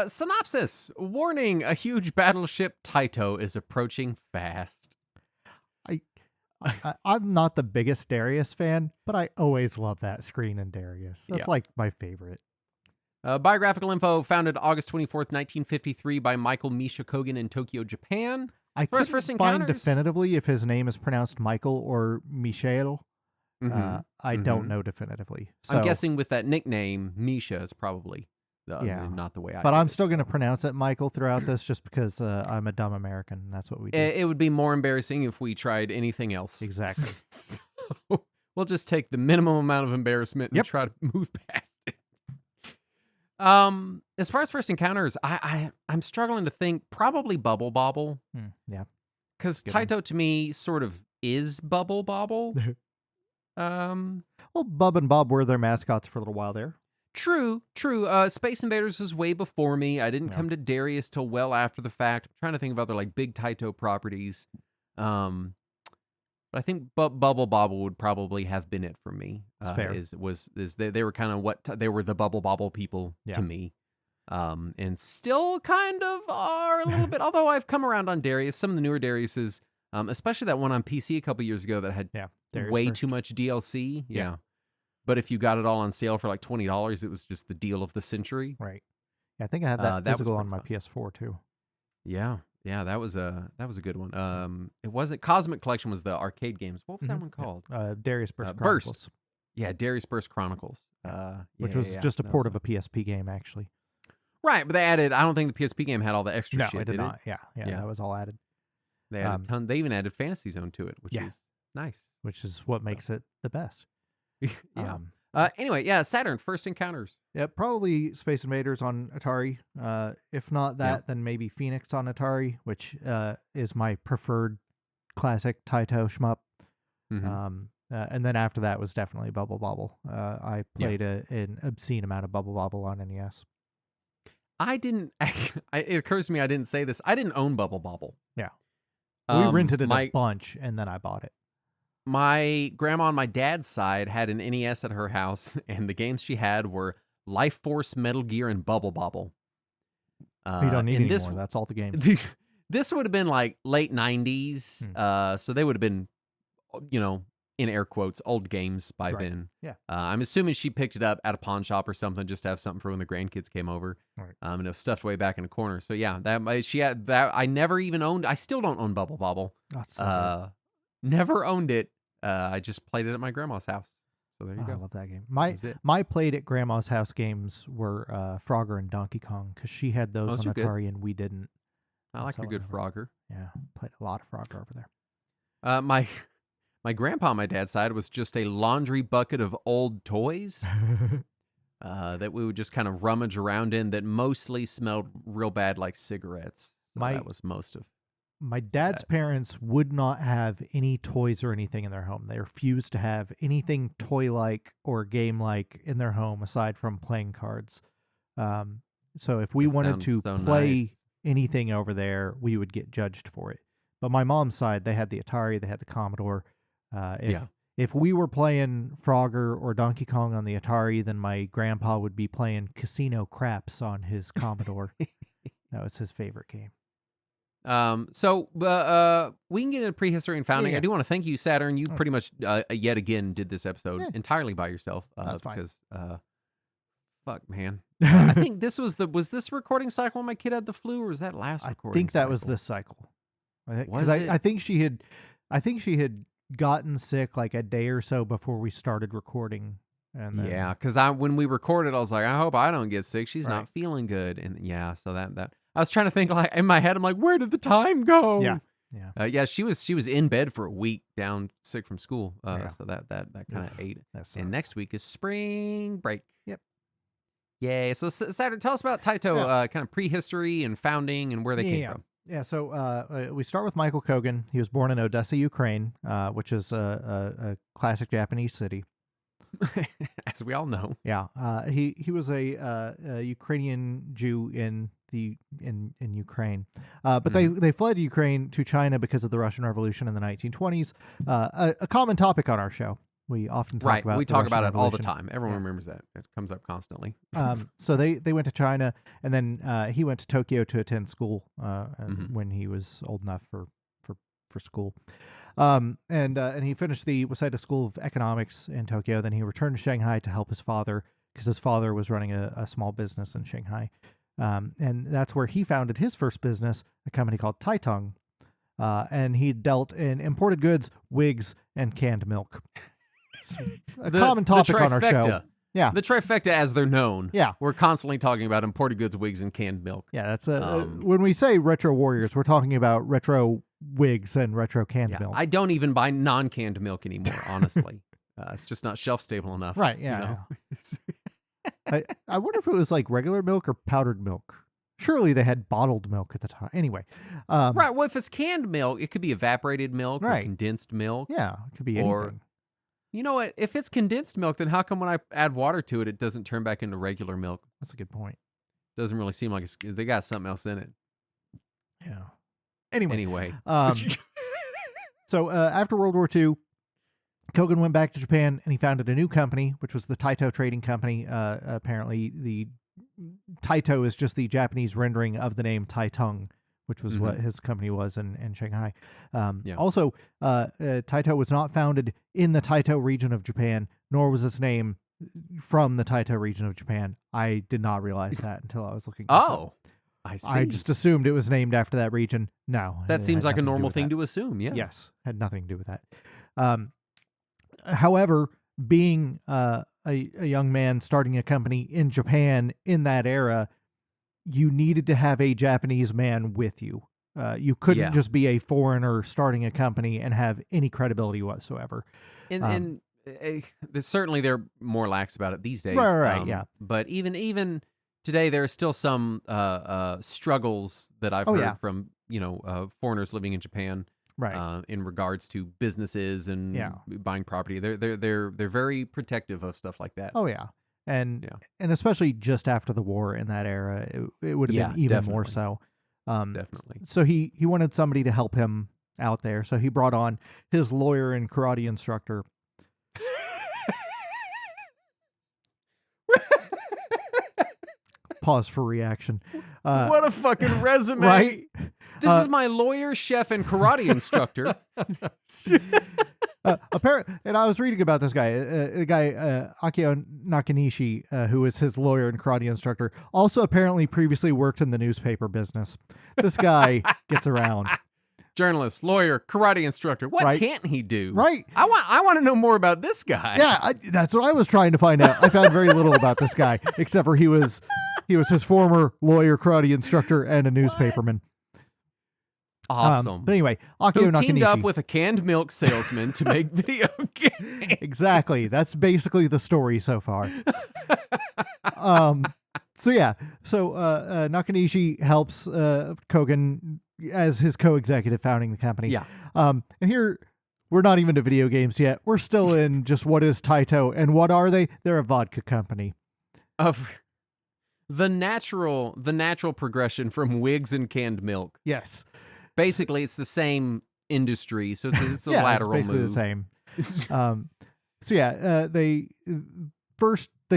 Synopsis. Warning, a huge battleship Taito is approaching fast.
I'm not the biggest Darius fan, but I always love that screen in Darius. That's like my favorite.
Biographical info, founded August 24th, 1953 by Michael Misha Kogan in Tokyo, Japan.
I couldn't find definitively if his name is pronounced Michael or Michael. I don't know definitively. So,
I'm guessing with that nickname, Misha is probably not the way I.
But I'm still going to pronounce it Michael throughout this, just because I'm a dumb American. And that's what we do.
It would be more embarrassing if we tried anything else.
Exactly.
So we'll just take the minimum amount of embarrassment and try to move past it. As far as first encounters, I'm struggling to think. Probably Bubble Bobble.
Yeah.
Because Taito to me sort of is Bubble Bobble.
Well, Bub and Bob were their mascots for a little while there.
True. Space Invaders was way before me. I didn't come to Darius till well after the fact. I'm trying to think of other like big Taito properties. But I think Bubble Bobble would probably have been it for me.
That's fair.
They were kind of they were the Bubble Bobble people to me. And still kind of are a little bit, although I've come around on Darius. Some of the newer Dariuses, especially that one on PC a couple years ago that had way too much DLC. Yeah. But if you got it all on sale for like $20, it was just the deal of the century.
Right. Yeah, I think I had that physical on my PS4 too.
Yeah, that was a good one. It wasn't Cosmic Collection was the arcade games. What was that one called?
Darius Burst Chronicles.
Yeah, Darius Burst Chronicles.
Which was just a port of a PSP game, actually.
Right, but they added. I don't think the PSP game had all the extra shit.
No, it did not. Yeah, that was all added.
They added a ton. They even added Fantasy Zone to it, which is nice.
Which is what makes it the best.
Yeah. Anyway, Saturn first encounters.
Yeah, probably Space Invaders on Atari. If not that, then maybe Phoenix on Atari, which is my preferred classic Taito shmup. And then after that was definitely Bubble Bobble. I played an obscene amount of Bubble Bobble on NES.
I didn't. It occurs to me I didn't say this. I didn't own Bubble Bobble.
Yeah, we rented it a bunch, and then I bought it.
My grandma on my dad's side had an NES at her house, and the games she had were Life Force, Metal Gear, and Bubble Bobble.
You don't need any more. That's all the games.
This would have been like late 90s, so they would have been, in air quotes, old games by then.
Yeah.
I'm assuming she picked it up at a pawn shop or something just to have something for when the grandkids came over.
Right.
And it was stuffed way back in a corner. So yeah, she had that. I never even owned. I still don't own Bubble Bobble.
That's so
never owned it. I just played it at my grandma's house. So there you go.
I love that game. My played at grandma's house games were Frogger and Donkey Kong, because she had those on Atari and we didn't.
I like a good Frogger.
Yeah, played a lot of Frogger over there.
My grandpa on my dad's side was just a laundry bucket of old toys that we would just kind of rummage around in that mostly smelled real bad like cigarettes. So that was most of
My dad's parents would not have any toys or anything in their home. They refused to have anything toy-like or game-like in their home aside from playing cards. So if we
This
wanted
sounds
to
so
play
nice.
anything over there, we would get judged for it. But my mom's side, they had the Atari, they had the Commodore. If we were playing Frogger or Donkey Kong on the Atari, then my grandpa would be playing Casino Craps on his Commodore. That was his favorite game.
So we can get into prehistory and founding.
Yeah.
I do want to thank you, Saturn. You pretty much yet again did this episode entirely by yourself.
That's fine.
Because fuck, man. I think this was this recording cycle when my kid had the flu, or was that last recording?
I think that
cycle?
was this cycle.
Was it?
I think she had gotten sick like a day or so before we started recording. And then,
yeah, because when we recorded, I was like, I hope I don't get sick. She's
Right.
not feeling good, and yeah, so that I was trying to think, like in my head, I'm like, where did the time go?
Yeah.
She was in bed for a week, down sick from school.
Yeah.
So that kind of ate.
That sucks.
And next week is spring break.
Yep.
Yay! So Saturn, tell us about Taito, kind of prehistory and founding and where they came from.
Yeah, so we start with Michael Kogan. He was born in Odessa, Ukraine, which is a classic Japanese city.
As we all know.
Yeah, he was a Ukrainian Jew in Ukraine, but they fled Ukraine to China because of the Russian Revolution in the 1920s. A common topic on our show. We often talk about.
We
the
talk
Russian
about it all the
Revolution.
time. Everyone remembers that. It comes up constantly.
So they went to China, and then he went to Tokyo to attend school when he was old enough for school. And he finished the Waseda School of Economics in Tokyo. Then he returned to Shanghai to help his father because his father was running a small business in Shanghai. And that's where he founded his first business, a company called Taito. And he dealt in imported goods, wigs, and canned milk. It's a common topic on our show. Yeah.
The trifecta, as they're known.
Yeah.
We're constantly talking about imported goods, wigs, and canned milk.
Yeah, that's when we say retro warriors, we're talking about retro wigs and retro canned milk.
I don't even buy non-canned milk anymore, honestly. It's just not shelf stable enough.
Right, yeah. I wonder if it was like regular milk or powdered milk. Surely they had bottled milk at the time. Anyway.
Right, well, if it's canned milk, it could be evaporated milk or condensed milk.
Yeah, it could be anything.
You know what? If it's condensed milk, then how come when I add water to it, it doesn't turn back into regular milk?
That's a good point.
Doesn't really seem like they got something else in it.
Yeah.
Anyway.
So after World War II, Kogan went back to Japan and he founded a new company, which was the Taito Trading Company. Apparently, the Taito is just the Japanese rendering of the name Taitung, which was what his company was in Shanghai. Also, Taito was not founded in the Taito region of Japan, nor was its name from the Taito region of Japan. I did not realize that until I was looking this up.
I see.
I just assumed it was named after that region. No.
That seems like a normal thing to assume, yeah.
Yes, had nothing to do with that. However, being a young man starting a company in Japan in that era, you needed to have a Japanese man with you. You couldn't just be a foreigner starting a company and have any credibility whatsoever.
And certainly they're more lax about it these days.
Right, yeah.
But even today, there are still some struggles that I've heard from foreigners living in Japan.
Right.
In regards to businesses and buying property, they're very protective of stuff like that.
Oh yeah, and especially just after the war in that era, it would have been even more so.
Definitely.
So he wanted somebody to help him out there, so he brought on his lawyer and karate instructor. Pause for reaction.
What a fucking resume,
right?
This is my lawyer, chef, and karate instructor.
Apparently, and I was reading about this guy, the guy Akio Nakanishi, who is his lawyer and karate instructor, also apparently previously worked in the newspaper business. This guy gets around.
Journalist, lawyer, karate instructor. What can't he do?
Right.
I want to know more about this guy.
Yeah, that's what I was trying to find out. I found very little about this guy, except for he was his former lawyer, karate instructor, and a newspaperman.
Awesome.
But anyway, Akio Nakanishi
teamed up with a canned milk salesman to make video games.
Exactly. That's basically the story so far. So Nakanishi helps Kogan as his co-executive founding the company.
Yeah.
And here, we're not even to video games yet. We're still in just what is Taito, and what are they? They're a vodka company.
Of the natural progression from wigs and canned milk.
Yes.
Basically, it's the same industry, so it's a
yeah,
lateral
it's basically
move.
the same. So yeah, they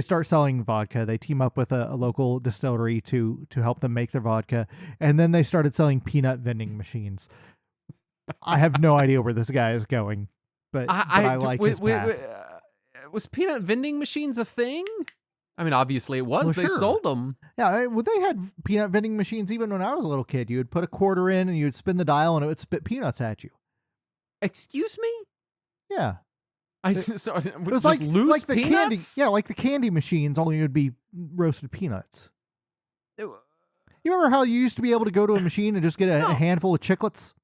start selling vodka. They team up with a local distillery to help them make their vodka, and then they started selling peanut vending machines. I have no idea where this guy is going, but I like his path.
Was peanut vending machines a thing? I mean, obviously it was.
Well,
they
sure.
sold them.
Yeah, well, they had peanut vending machines even when I was a little kid. You would put a quarter in and you would spin the dial and it would spit peanuts at you.
Excuse me?
Yeah.
It
was like
loose
the
peanuts?
candy. Yeah, like the candy machines, only it would be roasted peanuts. You remember how you used to be able to go to a machine and just get a handful of chiclets?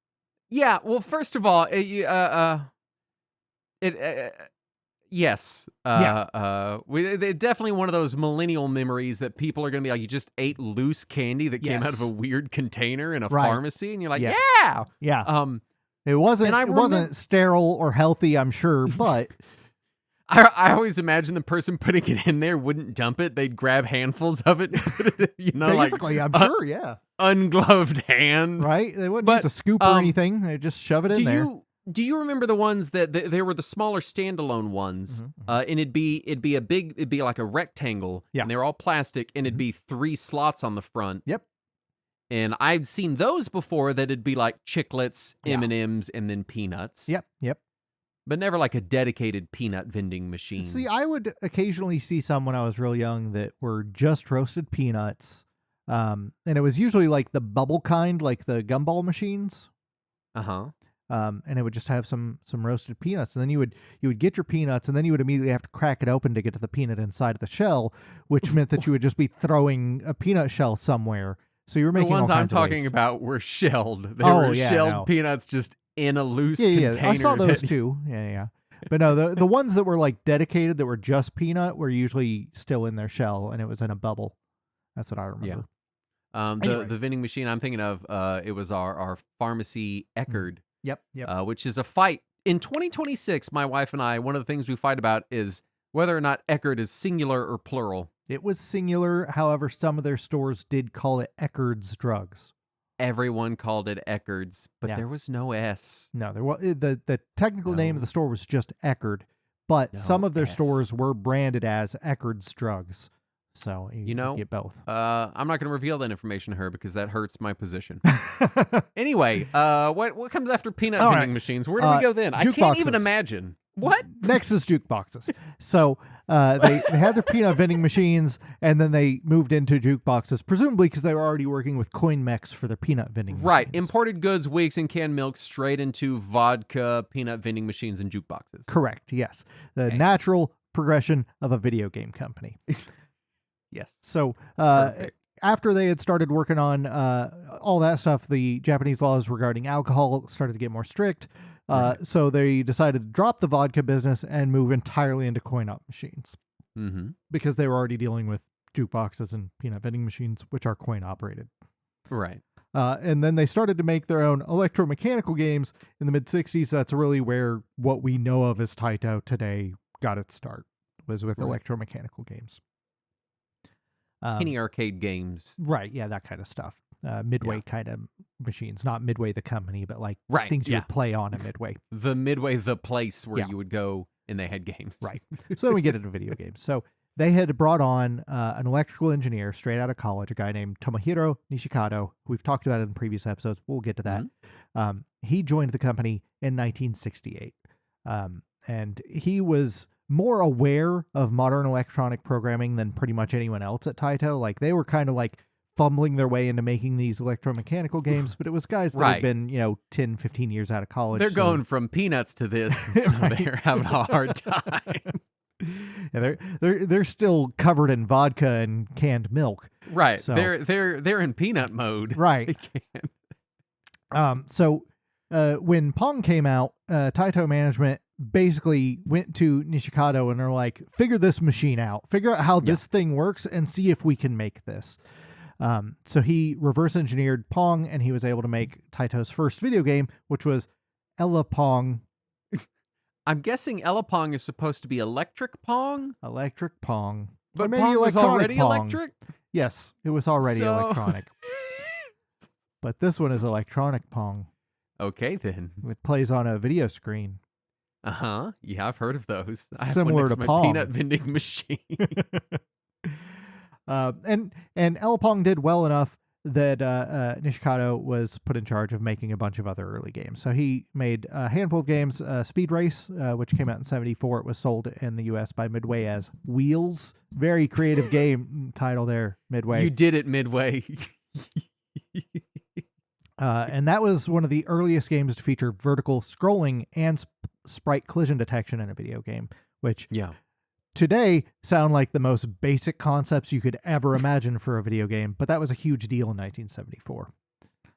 Yeah, well, first of all, yes. They're definitely one of those millennial memories that people are going to be like, you just ate loose candy that came out of a weird container in a pharmacy, and you're like, yeah.
Yeah. It wasn't sterile or healthy, I'm sure, but
I always imagine the person putting it in there wouldn't dump it. They'd grab handfuls of it,
basically, I'm sure, yeah.
Ungloved hand.
Right? They wouldn't use a scoop or anything. They just shove it in there.
Do you remember the ones that there were the smaller standalone ones? And it'd be like a rectangle, and they're all plastic, and it'd be 3 slots on the front.
Yep.
And I've seen those before that'd be like chiclets, M&Ms, and then peanuts.
Yep.
But never like a dedicated peanut vending machine.
See, I would occasionally see some when I was real young that were just roasted peanuts. And it was usually like the bubble kind, like the gumball machines.
Uh-huh.
And it would just have some roasted peanuts, and then you would get your peanuts, and then you would immediately have to crack it open to get to the peanut inside of the shell, which meant that you would just be throwing a peanut shell somewhere. So you were making
the ones
all
I'm
kinds
talking
of
about were shelled. They were shelled peanuts just in a loose container.
Yeah, I saw those too. Yeah. But no, the ones that were like dedicated that were just peanut were usually still in their shell, and it was in a bubble. That's what I remember.
Yeah.
Anyway.
The vending machine I'm thinking of, it was our pharmacy Eckerd.
Yep.
Which is a fight. In 2026, my wife and I, one of the things we fight about is whether or not Eckerd is singular or plural.
It was singular. However, some of their stores did call it Eckerd's Drugs.
Everyone called it Eckerd's, but there was no S.
No, there was the technical name of the store was just Eckerd, but some of their stores were branded as Eckerd's Drugs. So you get both.
I'm not going to reveal that information to her because that hurts my position. Anyway, what comes after peanut vending machines? Where do we go then? I can't even imagine. What?
Next is jukeboxes. So they had their peanut vending machines, and then they moved into jukeboxes, presumably because they were already working with coin mechs for their peanut vending machines.
Right. Imported goods, wigs, and canned milk straight into vodka, peanut vending machines, and jukeboxes.
Correct. Yes. The natural progression of a video game company.
Yes.
So after they had started working on all that stuff, the Japanese laws regarding alcohol started to get more strict. So they decided to drop the vodka business and move entirely into coin-op machines. Because they were already dealing with jukeboxes and peanut vending machines, which are coin-operated.
Right.
And then they started to make their own electromechanical games in the mid-'60s. That's really where what we know of as Taito today got its start, was with electromechanical games.
Penny arcade games.
Right, yeah, that kind of stuff. Midway kind of machines. Not Midway the company, but like things you would play on a Midway.
The Midway, the place where you would go and they had games.
Right. So then we get into video games. So they had brought on an electrical engineer straight out of college, a guy named Tomohiro Nishikado. We've talked about it in previous episodes. We'll get to that. He joined the company in 1968. And he was more aware of modern electronic programming than pretty much anyone else at Taito. Like, they were kind of like fumbling their way into making these electromechanical games, but it was guys that had been, 10, 15 years out of college.
They're going from peanuts to this, so they're having a hard time.
Yeah, they're still covered in vodka and canned milk.
Right.
So,
they're in peanut mode.
Right. So when Pong came out, Taito management basically went to Nishikado and they're like, figure this machine out, figure out how this thing works and see if we can make this. So he reverse engineered Pong, and he was able to make Taito's first video game, which was Ella Pong.
I'm guessing Ella Pong is supposed to be electric Pong?
Electric Pong.
But
or maybe
Pong was
electronic
already
Pong.
electric?
Yes, it was already electronic. But this one is electronic Pong.
Okay, then.
It plays on a video screen.
Uh-huh. Yeah, I've heard of those. I have
Similar
one next
to
my
Pong.
peanut vending machine.
And Ella Pong did well enough that Nishikado was put in charge of making a bunch of other early games. So he made a handful of games. Speed Race, which came out in 1974. It was sold in the U.S. by Midway as Wheels. Very creative game title there, Midway.
You did it, Midway.
And that was one of the earliest games to feature vertical scrolling and sprite collision detection in a video game, which today sound like the most basic concepts you could ever imagine for a video game, but that was a huge deal in 1974.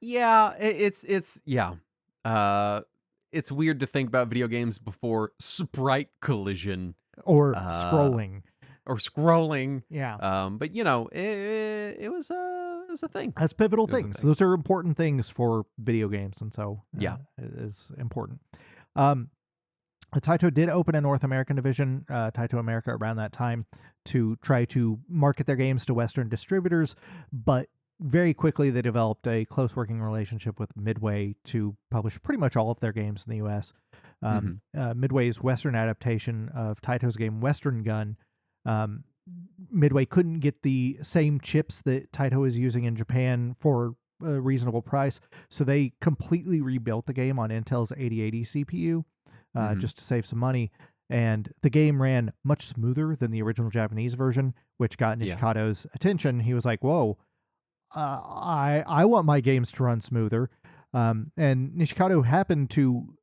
Yeah, it's weird to think about video games before sprite collision
or scrolling.
Yeah. But it was a thing.
That's pivotal things. Those are important things for video games, and so
it
is important. Taito did open a North American division, Taito America, around that time to try to market their games to Western distributors, but very quickly they developed a close working relationship with Midway to publish pretty much all of their games in the U.S. Midway's Western adaptation of Taito's game Western Gun, Midway couldn't get the same chips that Taito is using in Japan for a reasonable price, so they completely rebuilt the game on Intel's 8080 CPU. Just to save some money. And the game ran much smoother than the original Japanese version, which got Nishikado's attention. He was like, whoa, I want my games to run smoother. And Nishikado happened to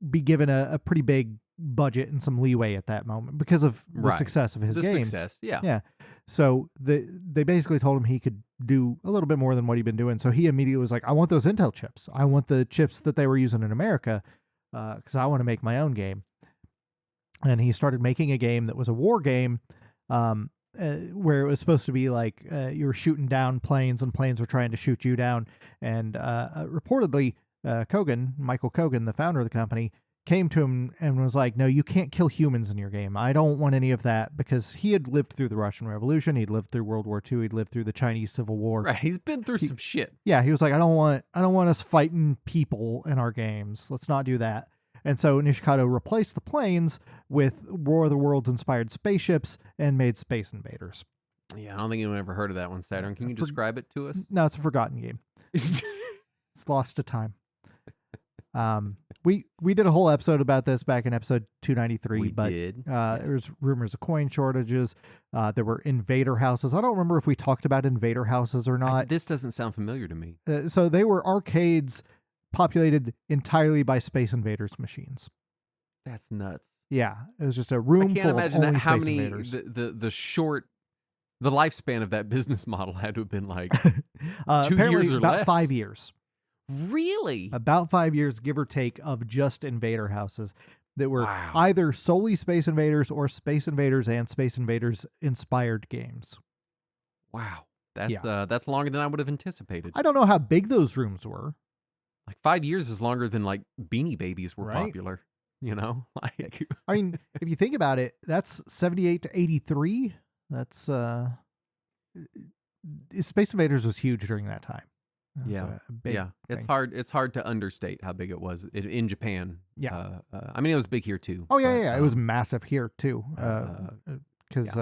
be given a pretty big budget and some leeway at that moment because of the success of his games. Yeah. So they basically told him he could do a little bit more than what he'd been doing. So he immediately was like, I want those Intel chips. I want the chips that they were using in America. Because I want to make my own game. And he started making a game that was a war game where it was supposed to be like you were shooting down planes and planes were trying to shoot you down. And reportedly, Michael Kogan, the founder of the company, came to him and was like, no, you can't kill humans in your game. I don't want any of that, because he had lived through the Russian Revolution. He'd lived through World War II. He'd lived through the Chinese Civil War.
Right. He's been through some shit.
Yeah. He was like, I don't want us fighting people in our games. Let's not do that. And so Nishikado replaced the planes with War of the Worlds inspired spaceships and made Space Invaders.
Yeah. I don't think anyone ever heard of that one, Saturn. Can you describe it to us?
No, it's a forgotten game. It's lost to time. We did a whole episode about this back in episode 293, but there was rumors of coin shortages. There were invader houses. I don't remember if we talked about invader houses or not.
This doesn't sound familiar to me.
So they were arcades populated entirely by Space Invaders machines.
That's nuts.
Yeah, it was just a room full of only
how
Space
many
Invaders.
The lifespan of that business model had to have been like 2 years or
about
less.
5 years.
Really?
About 5 years, give or take, of just invader houses that were either solely Space Invaders or Space Invaders and Space Invaders inspired games.
Wow. That's longer than I would have anticipated.
I don't know how big those rooms were.
Like 5 years is longer than like Beanie Babies were popular. You know? Like
I mean, if you think about it, that's 78 to 83. That's Space Invaders was huge during that time.
It's hard to understate how big it was in Japan. I mean, it was big here too.
Oh yeah, it was massive here too. Because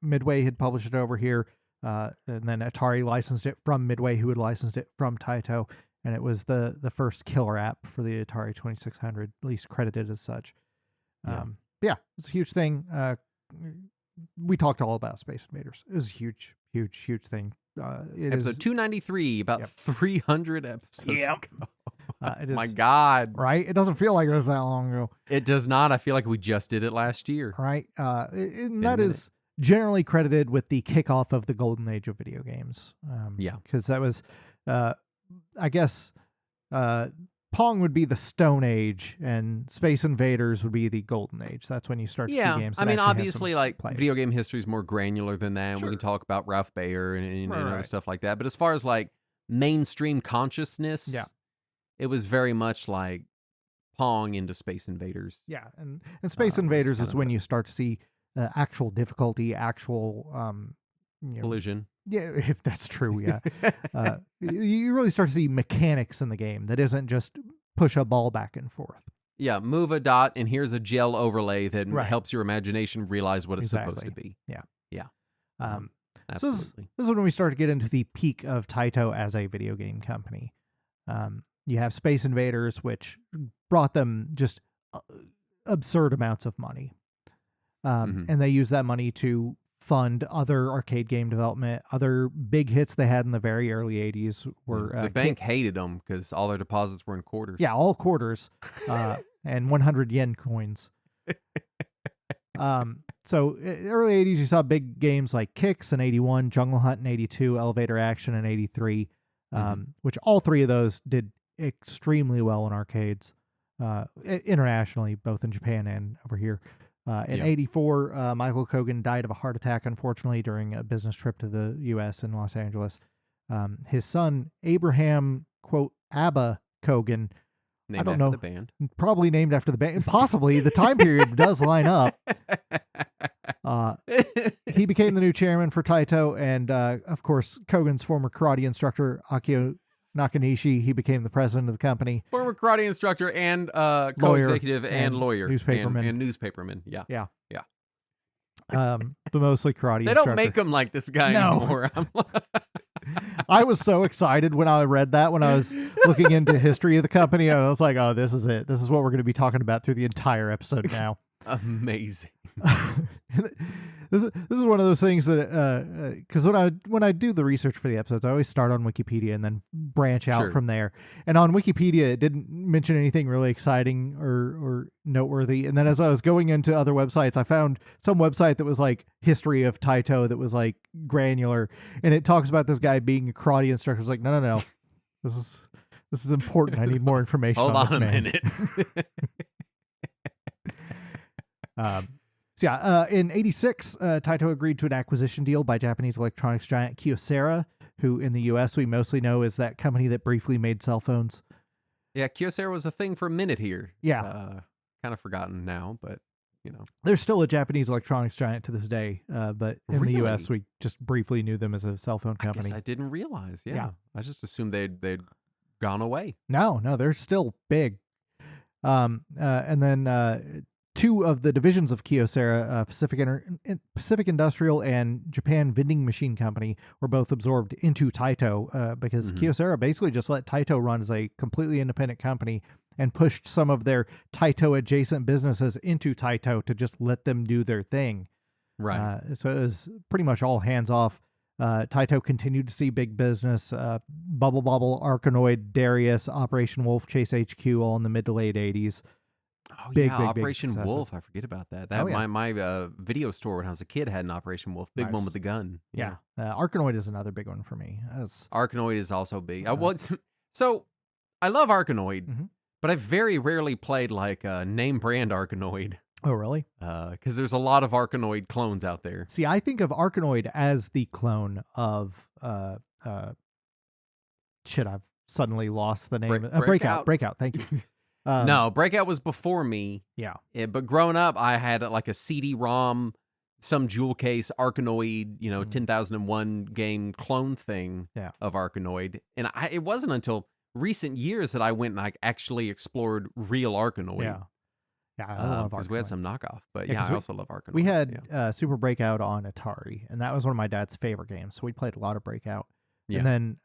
Midway had published it over here, and then Atari licensed it from Midway, who had licensed it from Taito, and it was the first killer app for the Atari 2600, at least credited as such. It's a huge thing. We talked all about Space Invaders. It was a huge thing.
Episode 293, about 300 episodes ago.
It is,
my God.
Right? It doesn't feel like it was that long ago.
It does not. I feel like we just did it last year.
Right? And that is generally credited with the kickoff of the golden age of video games. Because that was, I guess, Pong would be the Stone Age, and Space Invaders would be the Golden Age. That's when you start to see games.
I
that
mean,
actually have
obviously,
some
like
play.
video game history is more granular than that.
Sure.
We can talk about Ralph Baer and other
Right.
stuff like that. But as far as like mainstream consciousness,
Yeah.
it was very much like Pong into Space Invaders.
Yeah, and Space Invaders is when you start to see actual difficulty, actual
Collision.
Yeah, if that's true, yeah. You really start to see mechanics in the game that isn't just push a ball back and forth.
Yeah, move a dot, and here's a gel overlay that
Right.
helps your imagination realize what it's supposed to
Exactly.
be.
Yeah.
Yeah.
So this is when we start to get into the peak of Taito as a video game company. You have Space Invaders, which brought them just absurd amounts of money. And they used that money to fund other arcade game development. Other big hits they had in the very early 80s were...
the bank hated them because all their deposits were in quarters.
Yeah, all quarters and 100 yen coins. So early 80s, you saw big games like Kicks in 81, Jungle Hunt in 82, Elevator Action in 83, which all three of those did extremely well in arcades, internationally, both in Japan and over here. In 84, Michael Kogan died of a heart attack, unfortunately, during a business trip to the U.S. in Los Angeles. His son, Abraham, quote, Abba Kogan,
Named
I don't
after
know,
the band.
Probably named after the band. Possibly. The time period does line up. He became the new chairman for Taito, and of course, Kogan's former karate instructor, Akio Nakanishi, he became the president of the company.
Former karate instructor and co-executive and lawyer.
Newspaperman.
And newspaperman, yeah.
Yeah.
Yeah.
But mostly karate
They
instructor.
don't make him like this guy
No.
anymore.
I was so excited when I read that, when I was looking into history of the company. I was like, oh, this is it. This is what we're going to be talking about through the entire episode now.
Amazing.
This is one of those things that because when I do the research for the episodes, I always start on Wikipedia and then branch out from there. And on Wikipedia, it didn't mention anything really exciting or noteworthy. And then as I was going into other websites, I found some website that was like history of Taito that was like granular, and it talks about this guy being a karate instructor. I was like, no, this is important. I need more information.
Hold
on this
a
man.
minute.
In 86, Taito agreed to an acquisition deal by Japanese electronics giant Kyocera, who in the U.S. we mostly know as that company that briefly made cell phones.
Yeah, Kyocera was a thing for a minute here.
Yeah.
Kind of forgotten now, but, you know.
They're still a Japanese electronics giant to this day, but in the U.S. we just briefly knew them as a cell phone company.
I guess I didn't realize,
Yeah.
I just assumed they'd gone away.
No, they're still big. And then... two of the divisions of Kyocera, Pacific Industrial and Japan Vending Machine Company, were both absorbed into Taito because Kyocera basically just let Taito run as a completely independent company and pushed some of their Taito adjacent businesses into Taito to just let them do their thing.
Right.
So it was pretty much all hands off. Taito continued to see big business, Bubble Bobble, Arkanoid, Darius, Operation Wolf, Chase HQ, all in the mid to late 80s.
Oh,
big
Operation
big
Wolf. I forget about that.
Oh, yeah.
My video store when I was a kid had an Operation Wolf. Big one with the gun.
Yeah. Arkanoid is another big one for me.
Arkanoid is also big. So I love Arkanoid, but I very rarely played like a name brand Arkanoid.
Oh, really?
Because there's a lot of Arkanoid clones out there.
See, I think of Arkanoid as the clone of shit. I've suddenly lost the name. Breakout. Thank you.
No, Breakout was before me.
Yeah.
But growing up, I had like a CD-ROM, some jewel case, Arkanoid, 10,001 game clone thing of Arkanoid. And it wasn't until recent years that I went and actually explored real Arkanoid.
Yeah. Yeah, I love Arkanoid.
Because we had some knockoff. But I also love Arkanoid.
We had Super Breakout on Atari, and that was one of my dad's favorite games. So we played a lot of Breakout. Yeah. And then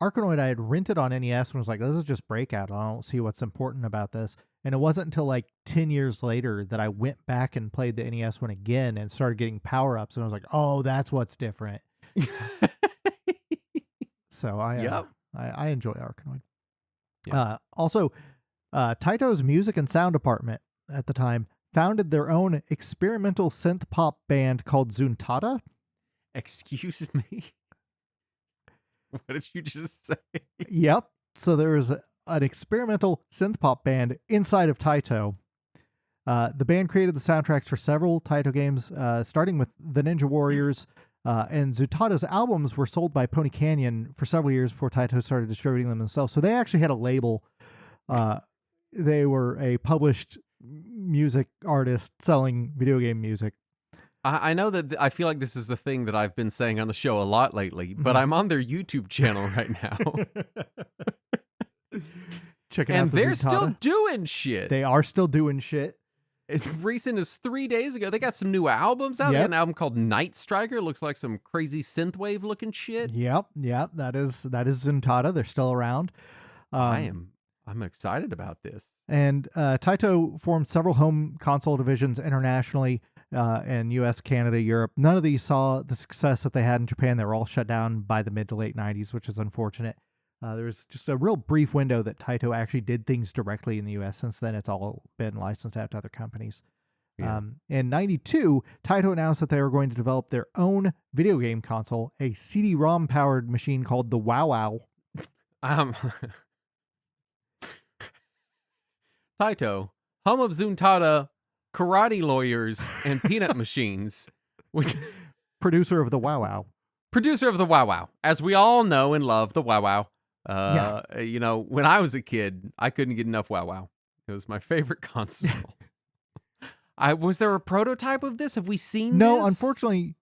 Arkanoid I had rented on NES and was like, this is just Breakout. I don't see what's important about this. And it wasn't until like 10 years later that I went back and played the NES one again and started getting power-ups. And I was like, oh, that's what's different. So I enjoy Arkanoid. Yep. Also, Taito's music and sound department at the time founded their own experimental synth pop band called Zuntata.
Excuse me? What did you just say?
Yep. So there was an experimental synth pop band inside of Taito. The band created the soundtracks for several Taito games, starting with The Ninja Warriors, and Zutada's albums were sold by Pony Canyon for several years before Taito started distributing them themselves. So they actually had a label. They were a published music artist selling video game music.
I know that I feel like this is the thing that I've been saying on the show a lot lately, but I'm on their YouTube channel right now.
Checking out
they're
Zutada.
Still doing shit.
They are still doing shit.
As recent as 3 days ago, they got some new albums out. They got an album called Night Striker. Looks like some crazy synthwave looking shit.
Yep, that is Zutada. They're still around.
I'm excited about this.
And Taito formed several home console divisions internationally in US, Canada, Europe. None of these saw the success that they had in Japan. They were all shut down by the mid to late 90s, which is unfortunate. There was just a real brief window that Taito actually did things directly in the US. Since then, it's all been licensed out to other companies. Yeah. In 92, Taito announced that they were going to develop their own video game console, a CD-ROM powered machine called the Wow Wow.
Taito, home of Zutada, karate lawyers, and peanut machines.
Producer of the Wow Wow.
Producer of the Wow Wow. As we all know and love the Wow Wow. You know, when I was a kid, I couldn't get enough Wow Wow. It was my favorite console. Was there a prototype of this? Have we seen
No,
this?
Unfortunately,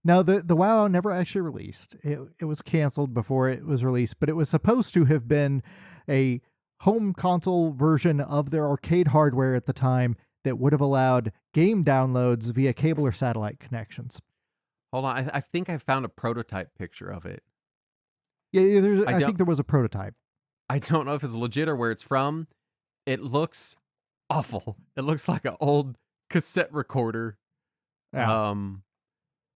no, the WoW WoW never actually released. It was canceled before it was released, but it was supposed to have been a home console version of their arcade hardware at the time that would have allowed game downloads via cable or satellite connections.
Hold on, I think I found a prototype picture of it.
Yeah, I think there was a prototype.
I don't know if it's legit or where it's from. It looks awful. It looks like an old cassette recorder.
Yeah.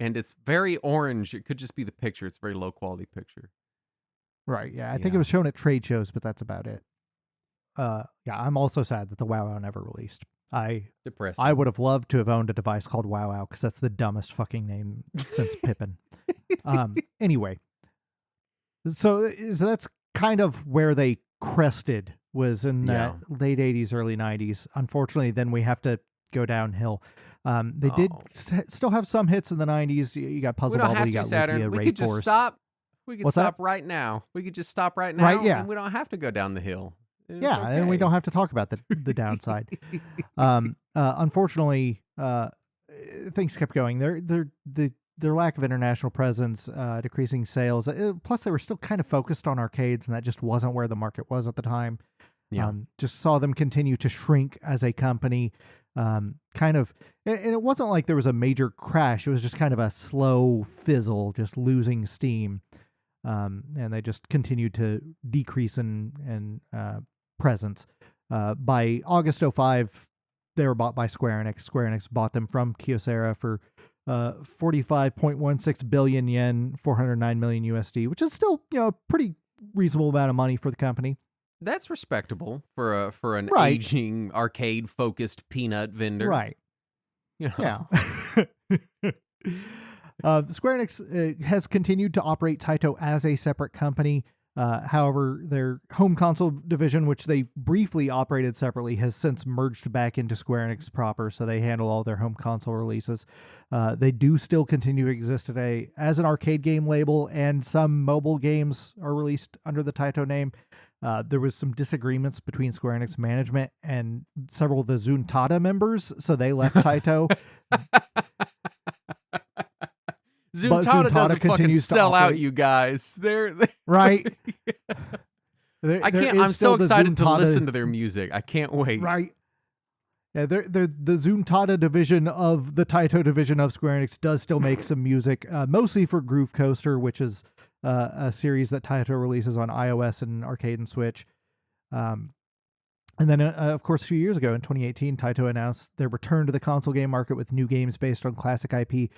And it's very orange. It could just be the picture. It's a very low quality picture.
Right, yeah. I think it was shown at trade shows, but that's about it. Yeah, I'm also sad that the WoW WoW never released.
Depressing.
I would have loved to have owned a device called WoW WoW because that's the dumbest fucking name since Pippin. Anyway, so that's kind of where they crested, was in the late 80s, early 90s. Unfortunately, then we have to go downhill. They did still have some hits in the 90s. You got Puzzle Bobble, you got Saturn.
We could just stop. We could stop right now. We could just stop right now.
Right, yeah.
And we don't have to go down the hill.
Yeah, okay. And we don't have to talk about the downside. Unfortunately, things kept going. Their lack of international presence, decreasing sales. Plus, they were still kind of focused on arcades, and that just wasn't where the market was at the time. Yeah. Just saw them continue to shrink as a company. And it wasn't like there was a major crash. It was just kind of a slow fizzle, just losing steam. And they just continued to decrease in presence. By August 05, they were bought by Square Enix. Square Enix bought them from Kyocera for 45.16 billion yen, 409 million USD, which is still, a pretty reasonable amount of money for the company.
That's respectable for an aging arcade focused peanut vendor.
Right. Yeah. Square Enix has continued to operate Taito as a separate company. However, their home console division, which they briefly operated separately, has since merged back into Square Enix proper, so they handle all their home console releases. They do still continue to exist today as an arcade game label, and some mobile games are released under the Taito name. There was some disagreements between Square Enix management and several of the Zutada members, so they left Taito.
Zutada doesn't fucking sell out, you guys. They're
right.
I can't. I'm so excited to listen to their music. I can't wait.
Right. Yeah, the Zutada division of the Taito division of Square Enix does still make some music, mostly for Groove Coaster, which is a series that Taito releases on iOS and arcade and Switch. And then, of course, a few years ago in 2018, Taito announced their return to the console game market with new games based on classic IP.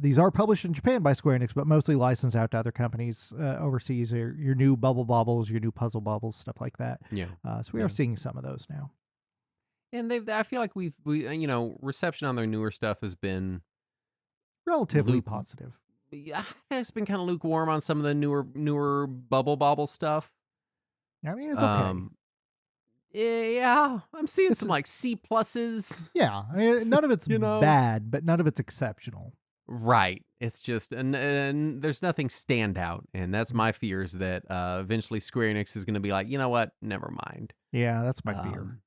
These are published in Japan by Square Enix, but mostly licensed out to other companies overseas. Your new Bubble Bobbles, your new Puzzle Bobbles, stuff like that.
Yeah.
So we are seeing some of those now.
And I feel like we reception on their newer stuff has been
relatively positive.
Yeah, it's been kind of lukewarm on some of the newer Bubble Bobble stuff.
I mean, it's okay.
Um, yeah, I'm seeing
It's
some like C pluses.
Yeah, I mean, none of it's
You know,
bad, but none of it's exceptional.
right? It's just and there's nothing standout, and that's
Mm.
my fear is that eventually Square Enix is going to be like, you know what? Never mind.
Yeah, that's my fear.
Um,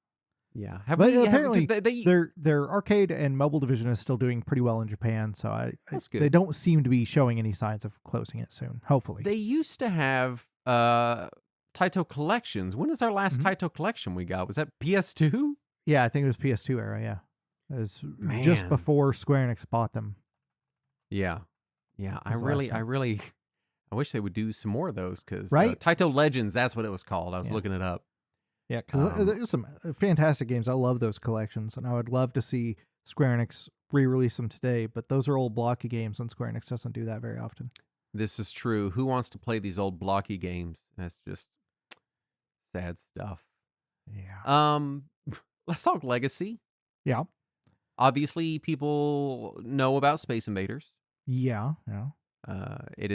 yeah. Have
But
we have
apparently,
they
their arcade and mobile division is still doing pretty well in Japan. So
That's
they
good.
don't seem to be showing any signs of closing it soon. Hopefully.
They used to have Taito collections. When is our last
Mhm.
Taito collection we got? Was that PS2?
Yeah, I think it was PS2 era. Yeah, it was just
Man.
before Square Enix bought them.
Yeah. Yeah,
Was the last
I
one,
really I wish they would do some more of those cuz
right?
Taito Legends, that's what it was called. I was
Yeah,
looking it up.
yeah, because
Um
there's some fantastic games. I love those collections, and I would love to see Square Enix re-release them today. But those are old blocky games, and Square Enix doesn't do that very often.
this is true. Who wants to play these old blocky games? That's just sad stuff.
Yeah,
Um let's talk legacy.
yeah,
Obviously, people know about Space Invaders.
yeah, yeah.
It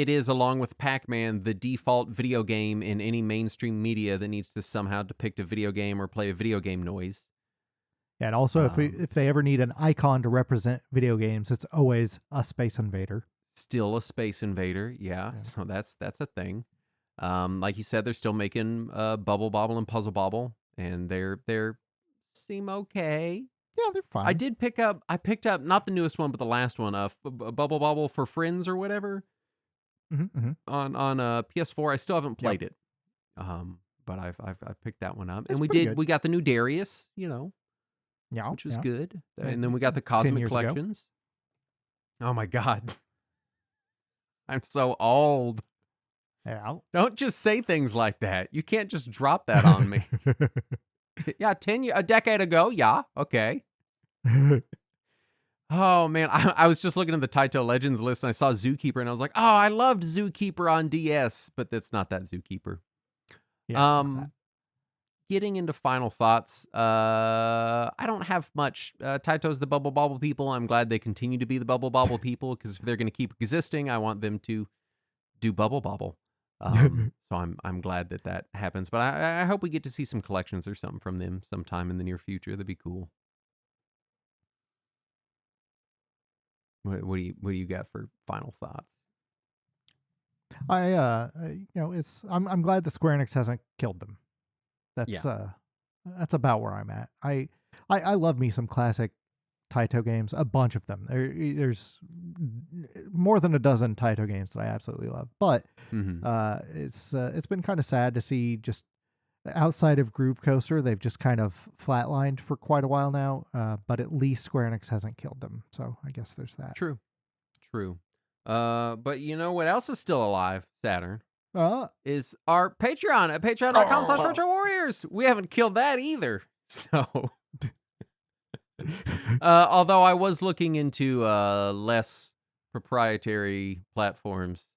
is along with Pac-Man the default video game in any mainstream media that needs to somehow depict a video game or play a video game noise.
And also,
Um,
if they ever need an icon to represent video games, it's always a Space Invader.
Still a Space Invader, yeah.
Yeah,
So that's a thing. Like you said, they're still making Bubble Bobble and Puzzle Bobble, and they're seem okay.
yeah, they're fine.
I picked up not the newest one, but the last one, Bubble Bobble for Friends or whatever
Hmm.
on PS4. I still haven't
Yep,
played it. But I've picked that one up, and
it's pretty good.
we got the new Darius,
Yeah,
which was
yeah.
good, and then
And
we got the
10
Cosmic
years ago.
Collections. Oh my god, I'm so old.
Yeah.
Don't just say things like that. You can't just drop that on me. Yeah, a decade ago. Yeah, okay. Oh man, I was just looking at the Taito Legends list and I saw Zookeeper and I was like, oh, I loved Zookeeper on DS, but that's not that Zookeeper.
Yeah, it's not that.
Um, Getting into final thoughts, I don't have much. Taito's the Bubble Bobble people. I'm glad they continue to be the Bubble Bobble people because if they're going to keep existing, I want them to do Bubble Bobble. So I'm glad that that happens. But I hope we get to see some collections or something from them sometime in the near future. That'd be cool. What do you got for final thoughts?
I'm glad the Square Enix hasn't killed them.
Yeah,
That's about where I'm at. I love me some classic Taito games, a bunch of them. There's more than a dozen Taito games that I absolutely love. But
hmm
it's been kind of sad to see just outside of Groove Coaster, they've just kind of flatlined for quite a while now. But at least Square Enix hasn't killed them, so I guess there's that.
true, true. But you know what else is still alive? Saturn.
Uh,
Is our Patreon at patreon.com/retro warriors. We haven't killed that either. So, although I was looking into less proprietary platforms,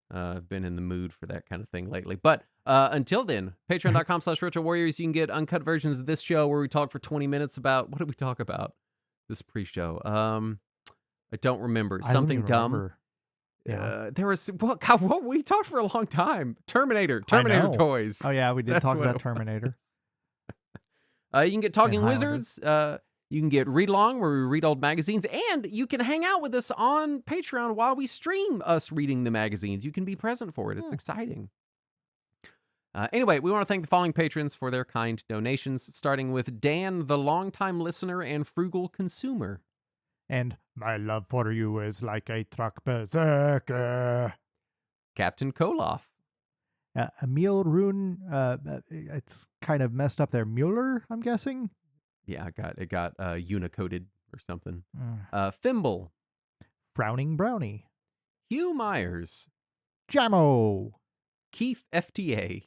I've been in the mood for that kind of thing lately. But until then, patreon.com/retro warriors, you can get uncut versions of this show where we talk for 20 minutes about what did we talk about this pre-show? I don't remember.
I don't
Something
even
dumb.
remember. Yeah,
There was what we talked for a long time. Terminator
I
Terminator
know.
toys.
Oh yeah, we did
That's
talk
what
about
it was.
Terminator
You can get
and
Talking
Highlander.
Wizards. You can get Read Along where we read old magazines, and you can hang out with us on Patreon while we stream us reading the magazines. You can be present for it. It's
Yeah.
exciting. Anyway, we want to thank the following patrons for their kind donations, starting with Dan, the longtime listener and frugal consumer.
And my love for you is like a truck berserker.
Captain Koloff.
Emil Rune, it's kind of messed up there. Mueller, I'm guessing.
Yeah, it got unicoded or something.
Mm.
Fimble.
Frowning Brownie.
Hugh Myers.
Jammo.
Keith FTA.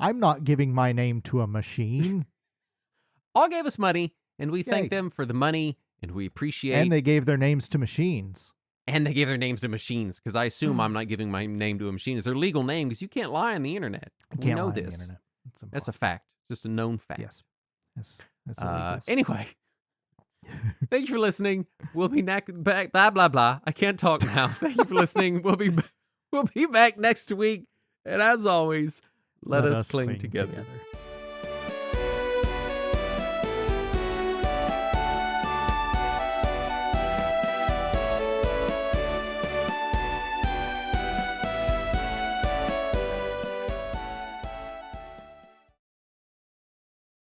I'm not giving my name to a machine.
All gave us money, and we
Yay.
thank them for the money, and we appreciate.
And they gave their names to machines.
And they gave their names to machines, because I assume I'm not giving my name to a machine. It's their legal name, because you can't lie on the internet. We
Can't
know
lie on the
this.
internet. It's
That's a
impossible.
fact. Just a known fact.
Yes. That's illegal.
Anyway, thank you for listening. We'll be back. Blah blah blah. I can't talk now. Thank you for listening. We'll be back next week. And as always, Let us cling together.